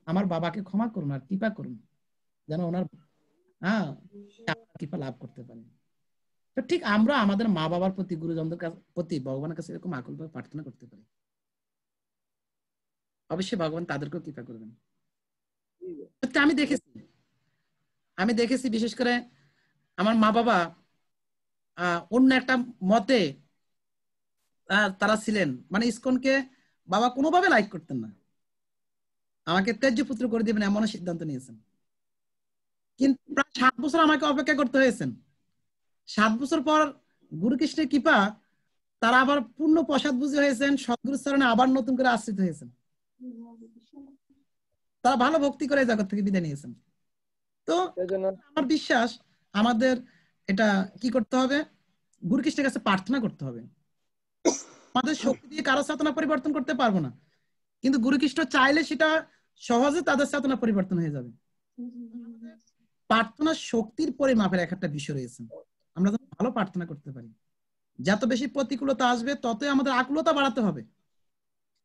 আমার বাবাকে ক্ষমা করুন আর কৃপা করুন, যেন ওনার কৃপা লাভ করতে পারেন। তো ঠিক আমরা আমাদের মা বাবার প্রতি, গুরুজনদের প্রতি ভগবানের কাছে এরকম আকুলভাবে প্রার্থনা করতে পারি, অবশ্যই ভগবান তাদেরকেও কৃপা করবেন। আমি দেখেছি বিশেষ করে আমার মা বাবা অন্য একটা মতে তারা ছিলেন, মানে ইসকনকে বাবা কোনোভাবে লাইক করতেন না, আমাকে ত্যায্য পুত্র করে দিবেন এমন সিদ্ধান্ত নিয়েছেন। কিন্তু প্রায় 7 বছর আমাকে অপেক্ষা করতে হয়েছেন। 7 বছর পর গুরু কৃষ্ণের কৃপা, তারা আবার পূর্ণ প্রসাদ বুঝে হয়েছেন, সদ্গুরুর চরণে আবার নতুন করে আশ্রিত হয়েছেন, তারা ভালো ভক্তি করে জগৎ থেকে বিদায় নিয়েছেন। তো আমার বিশ্বাস আমাদের এটা কি করতে হবে, গুরু কৃষ্ণের কাছে প্রার্থনা করতে হবে। আমাদের শক্তি দিয়ে কারো চেতনা পরিবর্তন করতে পারবো না, কিন্তু গুরু কৃষ্ণ চাইলে সেটা সহজে তাদের চেতনা পরিবর্তন হয়ে যাবে। প্রার্থনার শক্তির পরিমাপের একটা বিষয় রয়েছে, আমরা যখন ভালো প্রার্থনা করতে পারি, যত বেশি প্রতিকূলতা আসবে ততই আমাদের আকুলতা বাড়াতে হবে,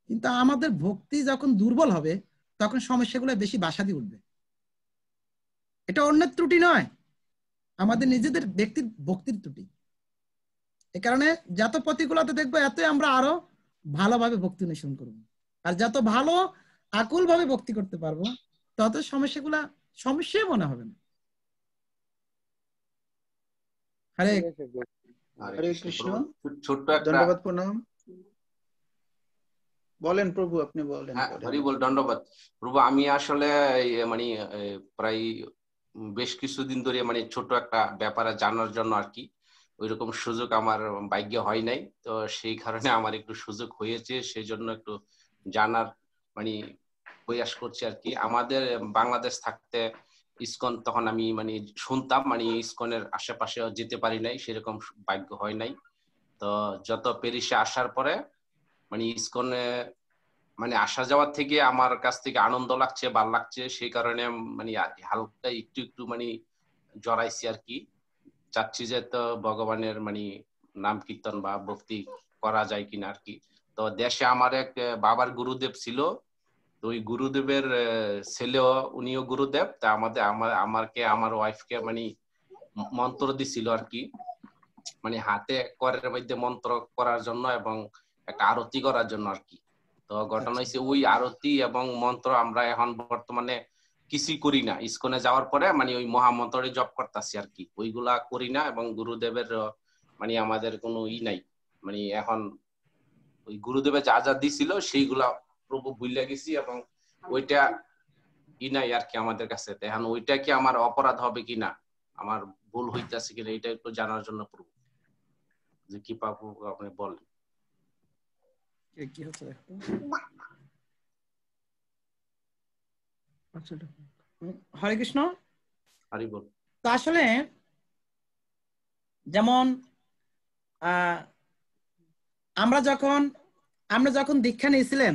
কিন্তু আমাদের ভক্তি যখন দুর্বল হবে তখন সমস্যাগুলো বেশি বাসা দিয়ে উঠবে। এটা অন্যের ত্রুটি নয়, আমাদের নিজেদের ব্যক্তির ভক্তির ত্রুটি। এ কারণে যত প্রতিকূলতা দেখবো এতই আমরা আরো ভালোভাবে ভক্তি অনুসরণ করবো, আর যত ভালো আকুল ভাবে ভক্তি করতে পারবো তত সমস্যাগুলা সমস্যাই মনে হবে না। হরে হরে কৃষ্ণ। ধন্যবাদ, প্রণাম। বলেন প্রভু, আপনি বলেন। হরি বল, দণ্ডবাদ প্রভু। আমি আসলে মানে প্রায় বেশ কিছুদিন ধরে মানে ছোট একটা ব্যাপারে জানার জন্য আর কি ওইরকম সুযোগ আমার ভাগ্য হয় নাই, তো সেই কারণে আমার একটু সুযোগ হয়েছে, সেই জন্য একটু জানার মানে প্রয়াস করছি আর কি। আমাদের বাংলাদেশ থাকতে ইসকন তখন আমি মানে শুনতাম, মানে ইসকনের আশেপাশে যেতে পারি নাই, সেরকম ভাগ্য হয় নাই। তো যত পেরিসে আসার পরে মানে ইসকনে মানে আসা যাওয়ার থেকে আমার কাছ থেকে আনন্দ লাগছে, ভালো লাগছে, সেই কারণে মানে হালকা একটু একটু মানে জড়াইছি আর কি। চাচ্ছি যে তো ভগবানের মানে নাম কীর্তন বা ভক্তি করা যায় কিনা আর কি। তো দেশে আমার এক বাবার গুরুদেব ছিল, তো ওই গুরুদেবের ছেলেও উনিও গুরুদেব, তা আমাকে আমার ওয়াইফকে মানে মন্ত্র দিছিল আর কি, মানে হাতে করের মধ্যে মন্ত্র করার জন্য এবং একটা আরতি করার জন্য আর কি। তো ঘটনা হয়েছে ওই আরতি এবং মন্ত্র আমরা এখন বর্তমানে কিছুই করি না। ইসকনে যাওয়ার পরে মানে ওই মহামন্ত্রে জপ করতেছি আর কি, ওইগুলা করি না। এবং গুরুদেবের মানে আমাদের কোনো নাই, মানে এখন ওই গুরুদেবের যা যা দিছিল সেইগুলা প্রভু ভুলে গেছি, এবং ওইটা নাই আর কি আমাদের কাছে। এখন ওইটা কি আমার অপরাধ হবে কিনা, আমার ভুল হইতেছে কিনা, এটা একটু জানার জন্য প্রভু যে কি পাবো আপনি বলেন। কি হচ্ছে হরে কৃষ্ণ। হরি বল। তো আসলে যেমন আমরা যখন দীক্ষা নিয়েছিলেন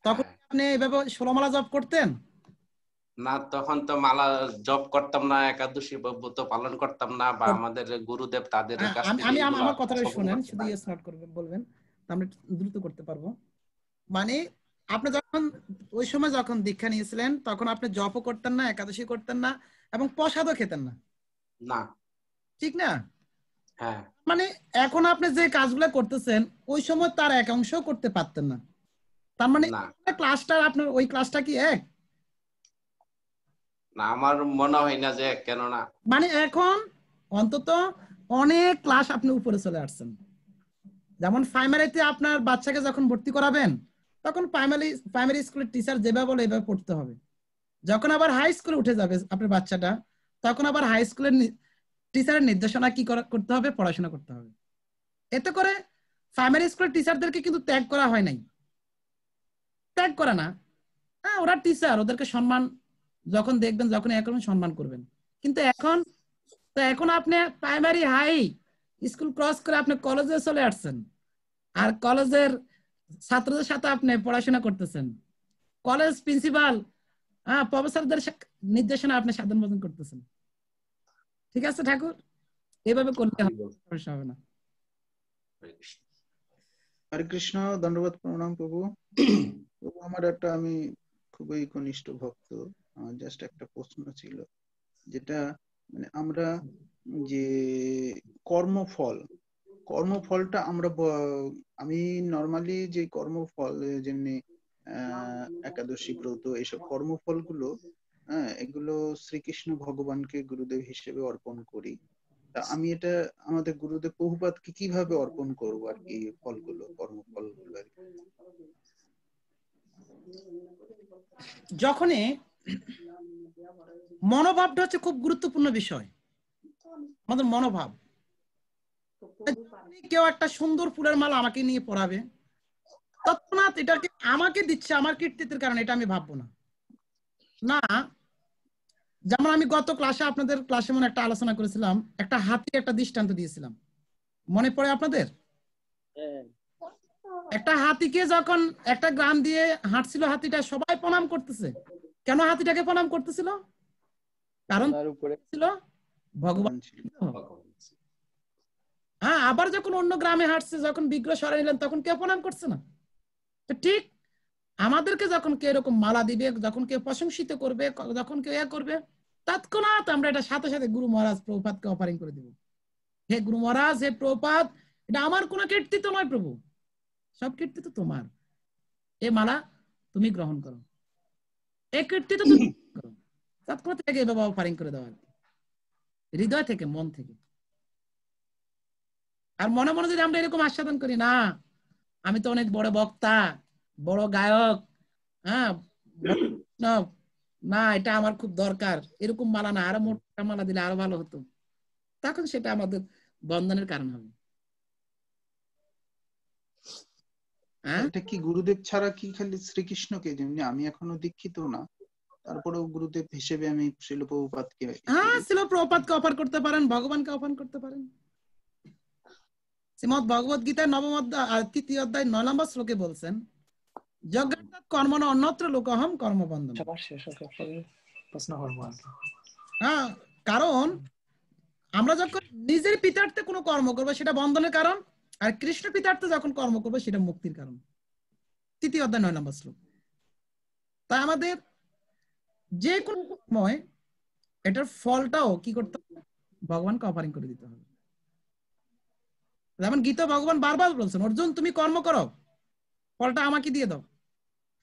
তখন আপনি এভাবে 16 মালা জপ করতেন না? তখন তো মালা জপ করতাম না, একাদশী ব্রত পালন করতাম না, বা আমাদের গুরুদেব তাদের কাছ থেকে আমি আমার কথাটা শুনেন, শুধু ইয়েস নট করবেন বলবেন, আমরা দ্রুত করতে পারবো। মানে আপনি যখন ওই সময় যখন দীক্ষা নিয়েছিলেন তখন আপনি জপও করতেন না, একাদশী করতেন না, এবং প্রসাদও খেতেন না, না ঠিক না? হ্যাঁ। মানে এখন আপনি যে কাজগুলো করতেছেন ওই সময় তার এক অংশ করতে পারতেন না, তার মানে ক্লাসটা আপনার ওই ক্লাসটা কি এক? না, আমার মনে হয় না যে কেন না, মানে এখন অন্তত অনেক ক্লাস আপনি উপরে চলে আসছেন। যেমন প্রাইমারিতে আপনার বাচ্চাকে যখন ভর্তি করাবেন তখন প্রাইমারি স্কুলের টিচার যেভাবে বলে এভাবে পড়তে হবে। যখন আবার হাই স্কুলে উঠে যাবে আপনার বাচ্চাটা, তখন আবার হাই স্কুলের টিচারের নির্দেশনা কি করতে হবে, পড়াশোনা করতে হবে। এতে করে প্রাইমারি স্কুলের টিচারদেরকে কিন্তু ত্যাগ করা হয় নাই, ত্যাগ করা না, হ্যাঁ ওরা টিচার, ওদেরকে সম্মান যখন দেখবেন, যখন এখন সম্মান করবেন। কিন্তু এখন আপনি প্রাইমারি হাই স্কুল ক্রস করে আপনি কলেজে চলে আসছেন, আর কলেজের ছাত্রদের সাথে আপনি পড়াশোনা করতেছেন, কলেজ প্রিন্সিপাল প্রফেসরদের নির্দেশনা আপনি সাধন ভোজন করতেছেন। ঠিক আছে ঠাকুর, এভাবে করলে সমস্যা হবে না। হরে কৃষ্ণ, দণ্ডবত প্রণাম প্রভু। প্রভু আমার একটা, আমি খুবই ঘনিষ্ঠ ভক্ত, আমার জাস্ট একটা প্রশ্ন ছিল, যেটা মানে আমরা যে কর্মফলটা আমরা আমি নর্মালি যে কর্মফল যেমনি একাদশী ব্রত এইসব কর্মফলগুলো, এগুলো শ্রীকৃষ্ণ ভগবানকে গুরুদেব হিসেবে অর্পণ করি। তা আমি এটা আমাদের গুরুদেব প্রভুপাদকে কিভাবে অর্পণ করব আর কি, ফলগুলো, কর্মফলগুলো আর কি? যখনই মনোভাবটা হচ্ছে খুব গুরুত্বপূর্ণ বিষয়, আমাদের মনোভাব। কেউ একটা সুন্দর ফুলের মালা আমাকে নিয়ে পড়াবে, তৎক্ষণাৎ এটাকে আমাকে দিচ্ছে আমার কীর্তিত্বের কারণে, এটা আমি ভাববো না। না, যেমন আমি গত ক্লাসে আপনাদের ক্লাসে মনে একটা আলোচনা করেছিলাম, একটা হাতি একটা দৃষ্টান্ত দিয়েছিলাম, মনে পড়ে আপনাদের? একটা হাতিকে যখন একটা গ্রাম দিয়ে হাঁটছিল, হাতিটা সবাই প্রণাম করতেছে। কেন হাতিটাকে প্রণাম করতেছিল? কারণ ছিল ভগবান। হ্যাঁ, আবার যখন অন্য গ্রামে হাঁটছে, যখন বিগ্রহ সরাই নিলেন, তখন কেউ প্রণাম করছে না। তো ঠিক আমাদেরকে যখন কেউ এরকম মালা দিবে, যখন কেউ প্রশংসিত করবে, যখন কেউ করবে, তৎক্ষণাৎ আমরা এটা সাথে সাথে গুরু মহারাজ প্রভুপাদকে অফারিং করে দিব। হে গুরু মহারাজ, হে প্রভুপাদ, এটা আমার কোনো কীর্তিত্ব নয় প্রভু, সব কীর্তিত্ব তোমার। এ মালা তুমি গ্রহণ করো, এই কীর্তিত্ব তুমি করো। তৎক্ষণাৎ এটাকে এভাবে অফারিং করে দেওয়া, হৃদয় থেকে, মন থেকে। আর মনে মনে যদি আমরা এরকম আস্বাদন করি, না আমি তো অনেক বড় বক্তা, বড় গায়ক, হ্যাঁ না এটা আমার খুব দরকার, এরকম মালা না, আরো মোটা মালা দিলে আরো ভালো হতো, তখন সেটা আমাদের বন্ধনের কারণ হবে। এটা কি গুরুদেব ছাড়া কি খালি শ্রীকৃষ্ণকে, যেমনি আমি এখনো দীক্ষিত না, তারপরেও গুরুদেব হিসেবে আমি শ্রীল প্রভুপাদকে, হ্যাঁ শ্রীল প্রভুপাদকে অফার করতে পারেন, ভগবানকে অফার করতে পারেন। শ্রীমদ্ ভগবত গীতার 9ম অধ্যায় 3য় অধ্যায় 9 নম্বর শ্লোকে বলছেন, যজ্ঞাৎ কর্মণ অন্যত্র লোকহম কর্মবন্ধন। হ্যাঁ, কারণ আমরা যখন নিজের পিতার্থে কোনো কর্ম করবো সেটা বন্ধনের কারণ, আর কৃষ্ণ পিতার্থে যখন কর্ম করবো সেটা মুক্তির কারণ। 3য় অধ্যায় 9 নম্বর শ্লোক। তাই আমাদের যে কোনো সময় এটার ফলটাও কি করতে হবে, ভগবানকে অফারিং করে দিতে হবে। যেমন গীতা ভগবান বারবার বলছেন, অর্জুন তুমি কর্ম করো, ফলটা আমাকে দিয়ে দাও,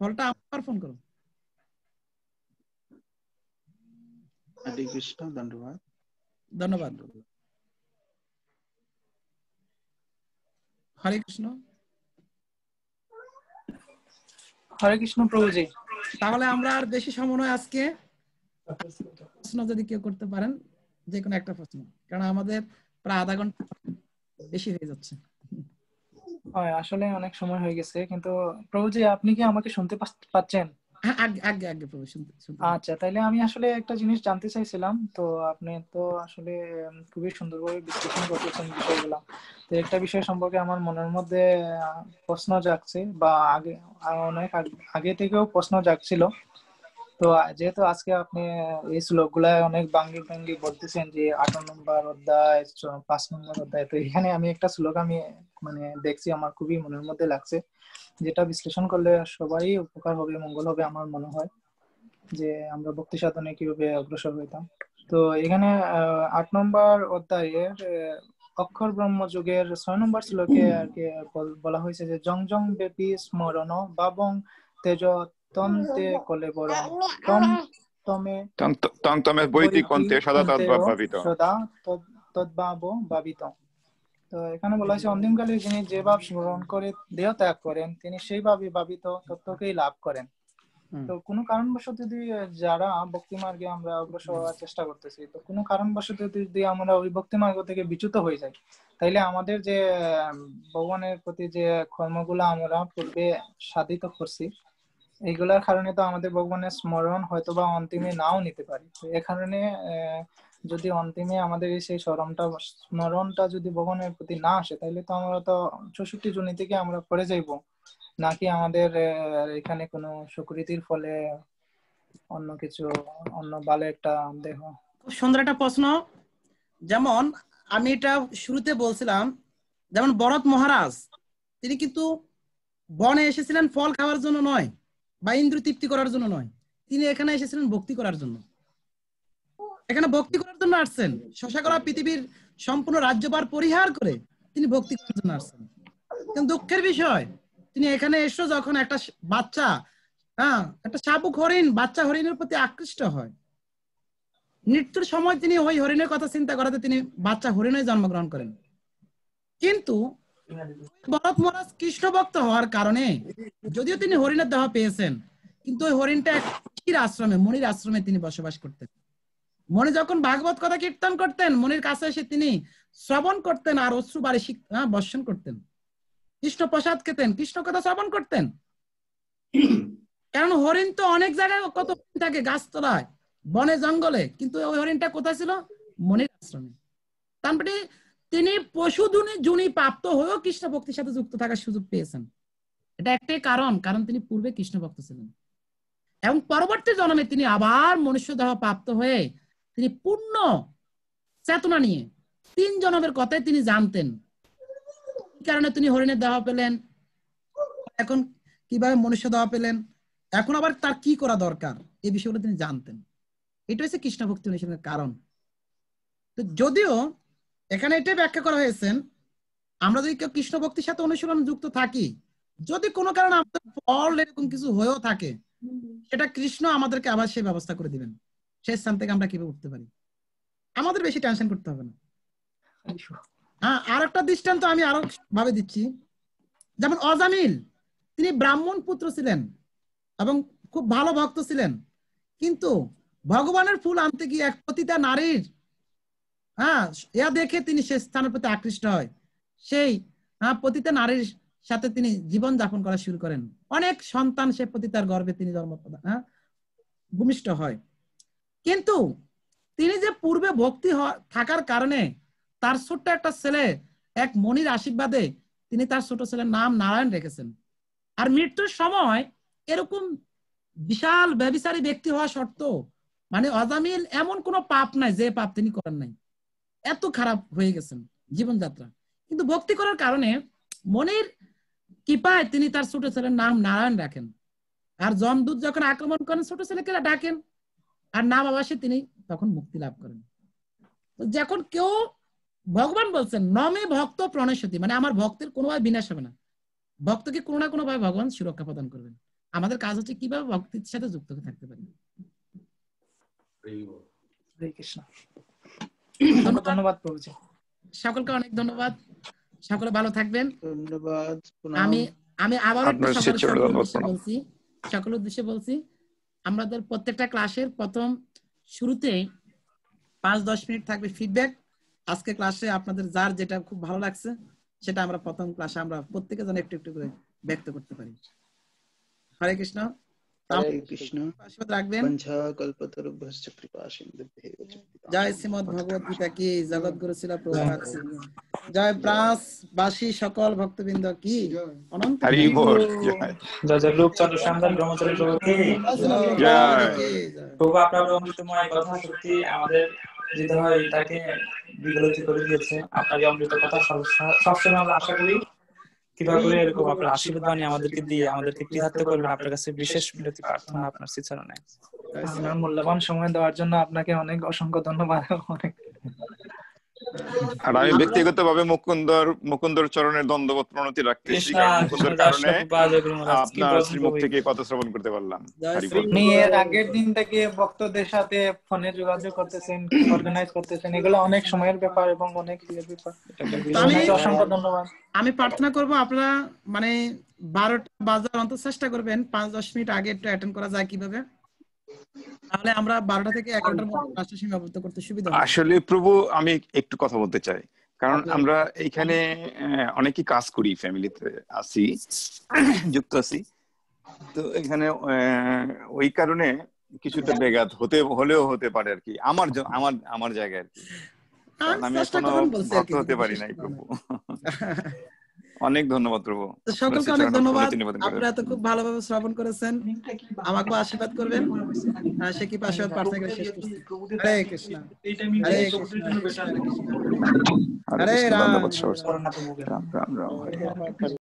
ফলটা আমাকে অর্পণ করো। হরে কৃষ্ণ, ধন্যবাদ। ধন্যবাদ। হরে কৃষ্ণ। হরে কৃষ্ণ প্রভুজি। তাহলে আমরা আর বেশি সময় নয়, আজকে প্রশ্ন যদি কেউ করতে পারেন, যে কোনো একটা প্রশ্ন, কারণ আমাদের প্রায় আধা ঘন্টা বেশি হয়ে যাচ্ছে। হয়, আসলে অনেক সময় হয়ে গেছে, কিন্তু প্রভুজি আপনি কি আমাকে শুনতে পাচ্ছেন? আগে প্রভু শুনতে। আচ্ছা, তাইলে আমি আসলে একটা জিনিস জানতে চাইছিলাম। তো আপনি তো আসলে খুবই সুন্দরভাবে বিশ্লেষণ করতেছেন বিষয়গুলো। তো একটা বিষয় সম্পর্কে আমার মনের মধ্যে প্রশ্ন জাগছে, বা অনেক আগে থেকেও প্রশ্ন জাগছিল। তো যেহেতু আজকে আপনি এই শ্লোকগুলা অনেক ভাঙ্গি বলতেছেন, যে 8 নম্বর অধ্যায়, 5 নম্বর অধ্যায়, তো এখানে আমি একটা শ্লোক আমি মানে দেখছি, আমার খুবই মনের মধ্যে লাগছে, যেটা বিশ্লেষণ করলে সবাই উপকার হবে, মঙ্গল হবে আমার মনে হয়, যে আমরা ভক্তি সাধনে কিভাবে অগ্রসর হইতাম। তো এখানে 8 নম্বর অধ্যায়ের অক্ষর ব্রহ্ম যুগের 6 নম্বর শ্লোকে আর কি বলা হয়েছে যে জং জং বেপি স্মরণ বাবং তেজ তন্তে কলেবরং তমে বৈতি কন্তে সদা তদ্ভাব ভাবিত। সদা তদ্ভাব ভাবিত। তো এখানে বলা হয়েছে অন্তিমকালে যিনি যে ভাব স্মরণ করে দেহ ত্যাগ করেন তিনি সেইভাবে ভাবিত তত্ত্বকেই লাভ করেন। তো কোনো কারণবশত যদি যারা ভক্তি মার্গে আমরা অগ্রসর হওয়ার চেষ্টা করতেছি, তো কোনো কারণবশত যদি আমরা ওই ভক্তি মার্গ থেকে বিচ্যুত হয়ে যাই, তাইলে আমাদের যে ভগবানের প্রতি যে কর্মগুলো আমরা পূর্বে সাধিত করছি এইগুলার কারণে তো আমাদের ভগবানের স্মরণ হয়তো বা অন্তিমে নাও নিতে পারি। তো এ কারণে যদি অন্তিমে আমাদের সেই স্মরণটা যদি ভগবানের প্রতি না আসে, তাহলে তো আমরা তো 64 জনি থেকে আমরা পড়ে যাইব, নাকি আমাদের এখানে কোনো সুকৃতির ফলে অন্য কিছু অন্য ভালো একটা দেহ। খুব সুন্দর একটা প্রশ্ন। যেমন আমি এটা শুরুতে বলছিলাম, যেমন ভরত মহারাজ তিনি কিন্তু বনে এসেছিলেন ফল খাওয়ার জন্য নয় বা ইন্দ্র তৃপ্তি করার জন্য নয়, তিনি এখানে এসেছিলেন ভক্তি করার জন্য। এখানে ভক্তি করার জন্য আসছেন, শশাকলা পৃথিবীর সম্পূর্ণ রাজ্যভার পরিহার করে তিনি ভক্তি করার জন্য আসছেন। কিন্তু দুঃখের বিষয়, তিনি এখানে এসে যখন একটা বাচ্চা একটা শাবক হরিণ বাচ্চা হরিণের প্রতি আকৃষ্ট হয়, মৃত্যুর সময় তিনি ওই হরিণের কথা চিন্তা করাতে তিনি বাচ্চা হরিণে জন্মগ্রহণ করেন। কিন্তু ভরত মহারাজ কৃষ্ণ ভক্ত হওয়ার কারণে যদিও তিনি হরিণের দেহ পেয়েছেন, কিন্তু ওই হরিণটা এক আশ্রমে, মনির আশ্রমে তিনি বসবাস করতেন। মনি যখন ভাগবত কথা কীর্তন করতেন, মনির কাছে এসে তিনি শ্রবণ করতেন আর অশ্রু বাড়ি বর্ষণ করতেন, কৃষ্ণ প্রসাদ খেতেন, কৃষ্ণ কথা শ্রবণ করতেন। কারণ হরিণ তো অনেক জায়গায় কত থাকে, গাছতলায়, বনে জঙ্গলে, কিন্তু ওই হরিণটা কোথায় ছিল? মনির আশ্রমে। তারপরে তিনি পশু জুনি প্রাপ্ত হয়েও কৃষ্ণ ভক্তির সাথে যুক্ত থাকার সুযোগ পেয়েছেন। এটা একটাই কারণ তিনি পূর্বে কৃষ্ণ ভক্ত ছিলেন এবং পরবর্তী জন্মে তিনি আবার মনুষ্য দেহ প্রাপ্ত হয়ে তিনি পূর্ণ চেতনা নিয়ে 3 জন্মের কথাই তিনি জানতেন। এই কারণে তিনি হরিণের দেহ পেলেন, এখন কিভাবে মনুষ্য দেহ পেলেন, এখন আবার তার কি করা দরকার, এই বিষয়গুলো তিনি জানতেন। এটা হচ্ছে কৃষ্ণ ভক্তি অনুশীলনের কারণ। তো যদিও এখানে এটাই ব্যাখ্যা করা হয়েছে, আমরা যদি কেউ কৃষ্ণ ভক্তির সাথে অনুশীলন যুক্ত থাকি, যদি কোনো কারণে আমাদের ফল এরকম কিছু হয়েও থাকে, সেটা কৃষ্ণ আমাদেরকে আবার সেই ব্যবস্থা করে দিবেন। সেই স্থান থেকে আমরা কিভাবে উঠতে পারি, আমাদের বেশি টেনশন করতে হবে না। আর একটা দৃষ্টান্ত আমি আরো ভাবে দিচ্ছি। যেমন অজামিল, তিনি ব্রাহ্মণ পুত্র ছিলেন এবং খুব ভালো ভক্ত ছিলেন, কিন্তু ভগবানের ফুল আনতে গিয়ে এক পতিতা নারীর ইয়া দেখে তিনি সে স্থানের প্রতি আকৃষ্ট হয়। সেই পতিতা নারীর সাথে তিনি জীবন যাপন করা শুরু করেন। অনেক সন্তান সে পতিতার গর্ভে তিনি ভূমিষ্ঠ হয়। কিন্তু তিনি যে পূর্বে ভক্তি থাকার কারণে তার ছোট্ট একটা ছেলে, এক মনির আশীর্বাদে তিনি তার ছোট ছেলের নাম নারায়ণ রেখেছেন। আর মৃত্যুর সময় এরকম বিশাল ব্যভিচারী ব্যক্তি হওয়া সত্ত্বেও, মানে অজামিল এমন কোন পাপ নাই যে পাপ তিনি করেন নাই, এত খারাপ হয়ে গেছেন জীবনযাত্রা, কিন্তু ভক্তি করার কারণে মনির কৃপায় তিনি তার ছোট ছেলের নাম নারায়ণ রাখেন। আর যমদূত যখন আক্রমণ করেন, ছোট ছেলেকে ডাকেন আর নাম আবাসে তিনি তখন মুক্তি লাভ করেন। যখন কেউ, ভগবান বলছেন নমে ভক্ত প্রণশতি, মানে আমার ভক্তের কোনোভাবে বিনাশ হবে না, ভক্তকে কোনো না কোনো ভাবে ভগবান সুরক্ষা প্রদান করবেন। আমাদের কাজ হচ্ছে কিভাবে ভক্তির সাথে যুক্ত থাকতে পারি। হরে কৃষ্ণ। ধন্যবাদ প্রভুজি, সকলকে অনেক ধন্যবাদ, সকলে ভালো থাকবেন। ধন্যবাদ। আমি আবার সকল উদ্দেশ্যে বলছি, আমাদের প্রত্যেকটা ক্লাসের প্রথম শুরুতে 5-10 মিনিট থাকবে ফিডব্যাক। আজকে ক্লাসে আপনাদের যার যেটা খুব ভালো লাগছে সেটা আমরা প্রথম ক্লাসে আমরা প্রত্যেকে যেন একটু একটু করে ব্যক্ত করতে পারি। হরে কৃষ্ণ। রাখবেন। জয় শ্রীমদ ভগবত গীতা কি, জগৎ গুরু শিল প্রভুপাদ কি, জয় ব্রাসবাসী সকল ভক্তবৃন্দ কি, অনন্ত হরি বল। জয় জয় রূপচন্দ্র শ্যামদাস ব্রহ্মচারী প্রভু কি প্রভু, আপনার অমৃতময় কথা সত্যি আমাদের হৃদয় এটাকে বিগলিত করে দিয়েছে। আপনার অমৃত কথা সবসময় আমরা আশা করি কিভাবে করে এরকম আপনার আশীর্বাদ বাণী আমাদেরকে দিয়ে আমাদেরকে কৃতার্থ করবেন। আপনার কাছে বিশেষ মিনতি প্রার্থনা আপনার শ্রীচরণে। আপনার মূল্যবান সময় দেওয়ার জন্য আপনাকে অনেক অসংখ্য ধন্যবাদ। আর আমি ব্যক্তিগতভাবে মুকুন্দর চরণের দণ্ডবত প্রণতি রাখতেছি, কৃষ্ণ কারণ মুকুন্দর কৃষ্ণ কারণে দাস বাজে গুরু মহারাজ কি আপনার বলছেন শ্রীমুখ প্রভু? থেকে কথা শ্রবণ করতে পারলাম। হরি বল। আপনি এর আগের দিন থেকে ভক্তদের সাথে ফোনে যোগাযোগ করতেছেন, অর্গানাইজ করতেছেন, এগুলো অনেক সময়ের ব্যাপার এবং অনেক ইয়ের ব্যাপার। আপনাকে অসংখ্য ধন্যবাদ। আমি প্রার্থনা করব আপনারা মানে 12টা বাজার অন্তত চেষ্টা করবেন 5-10 মিনিট আগে একটু অ্যাটেন্ড করা যায় কিভাবে, তাহলে আমরা 12টা থেকে 11টার মধ্যে ক্লাসটা সীমাবদ্ধ করতে সুবিধা হবে। আসলে প্রভু আমি একটু কথা বলতে চাই, কারণ আমরা এইখানে অনেকেই কাজ করি, ফ্যামিলিতে আছি, যুক্ত আছি, তো এখানে ওই কারণে কিছুটা ব্যাঘাত হলেও হতে পারে আর কি, আমার জায়গায় আর কি, কারণ আমি এখনো ভক্ত হতে পারি নাই প্রভু। অনেক ধন্যবাদ প্রভু, সকলকে অনেক ধন্যবাদ। আপনারা তো খুব ভালোভাবে শ্রবণ করেছেন, আমাকে আশীর্বাদ করবেন। সে কি আশীর্বাদ প্রার্থনা করে শেষ করছি। হরে কৃষ্ণ হরে কৃষ্ণ হরে রাম। রাম রাম রাম।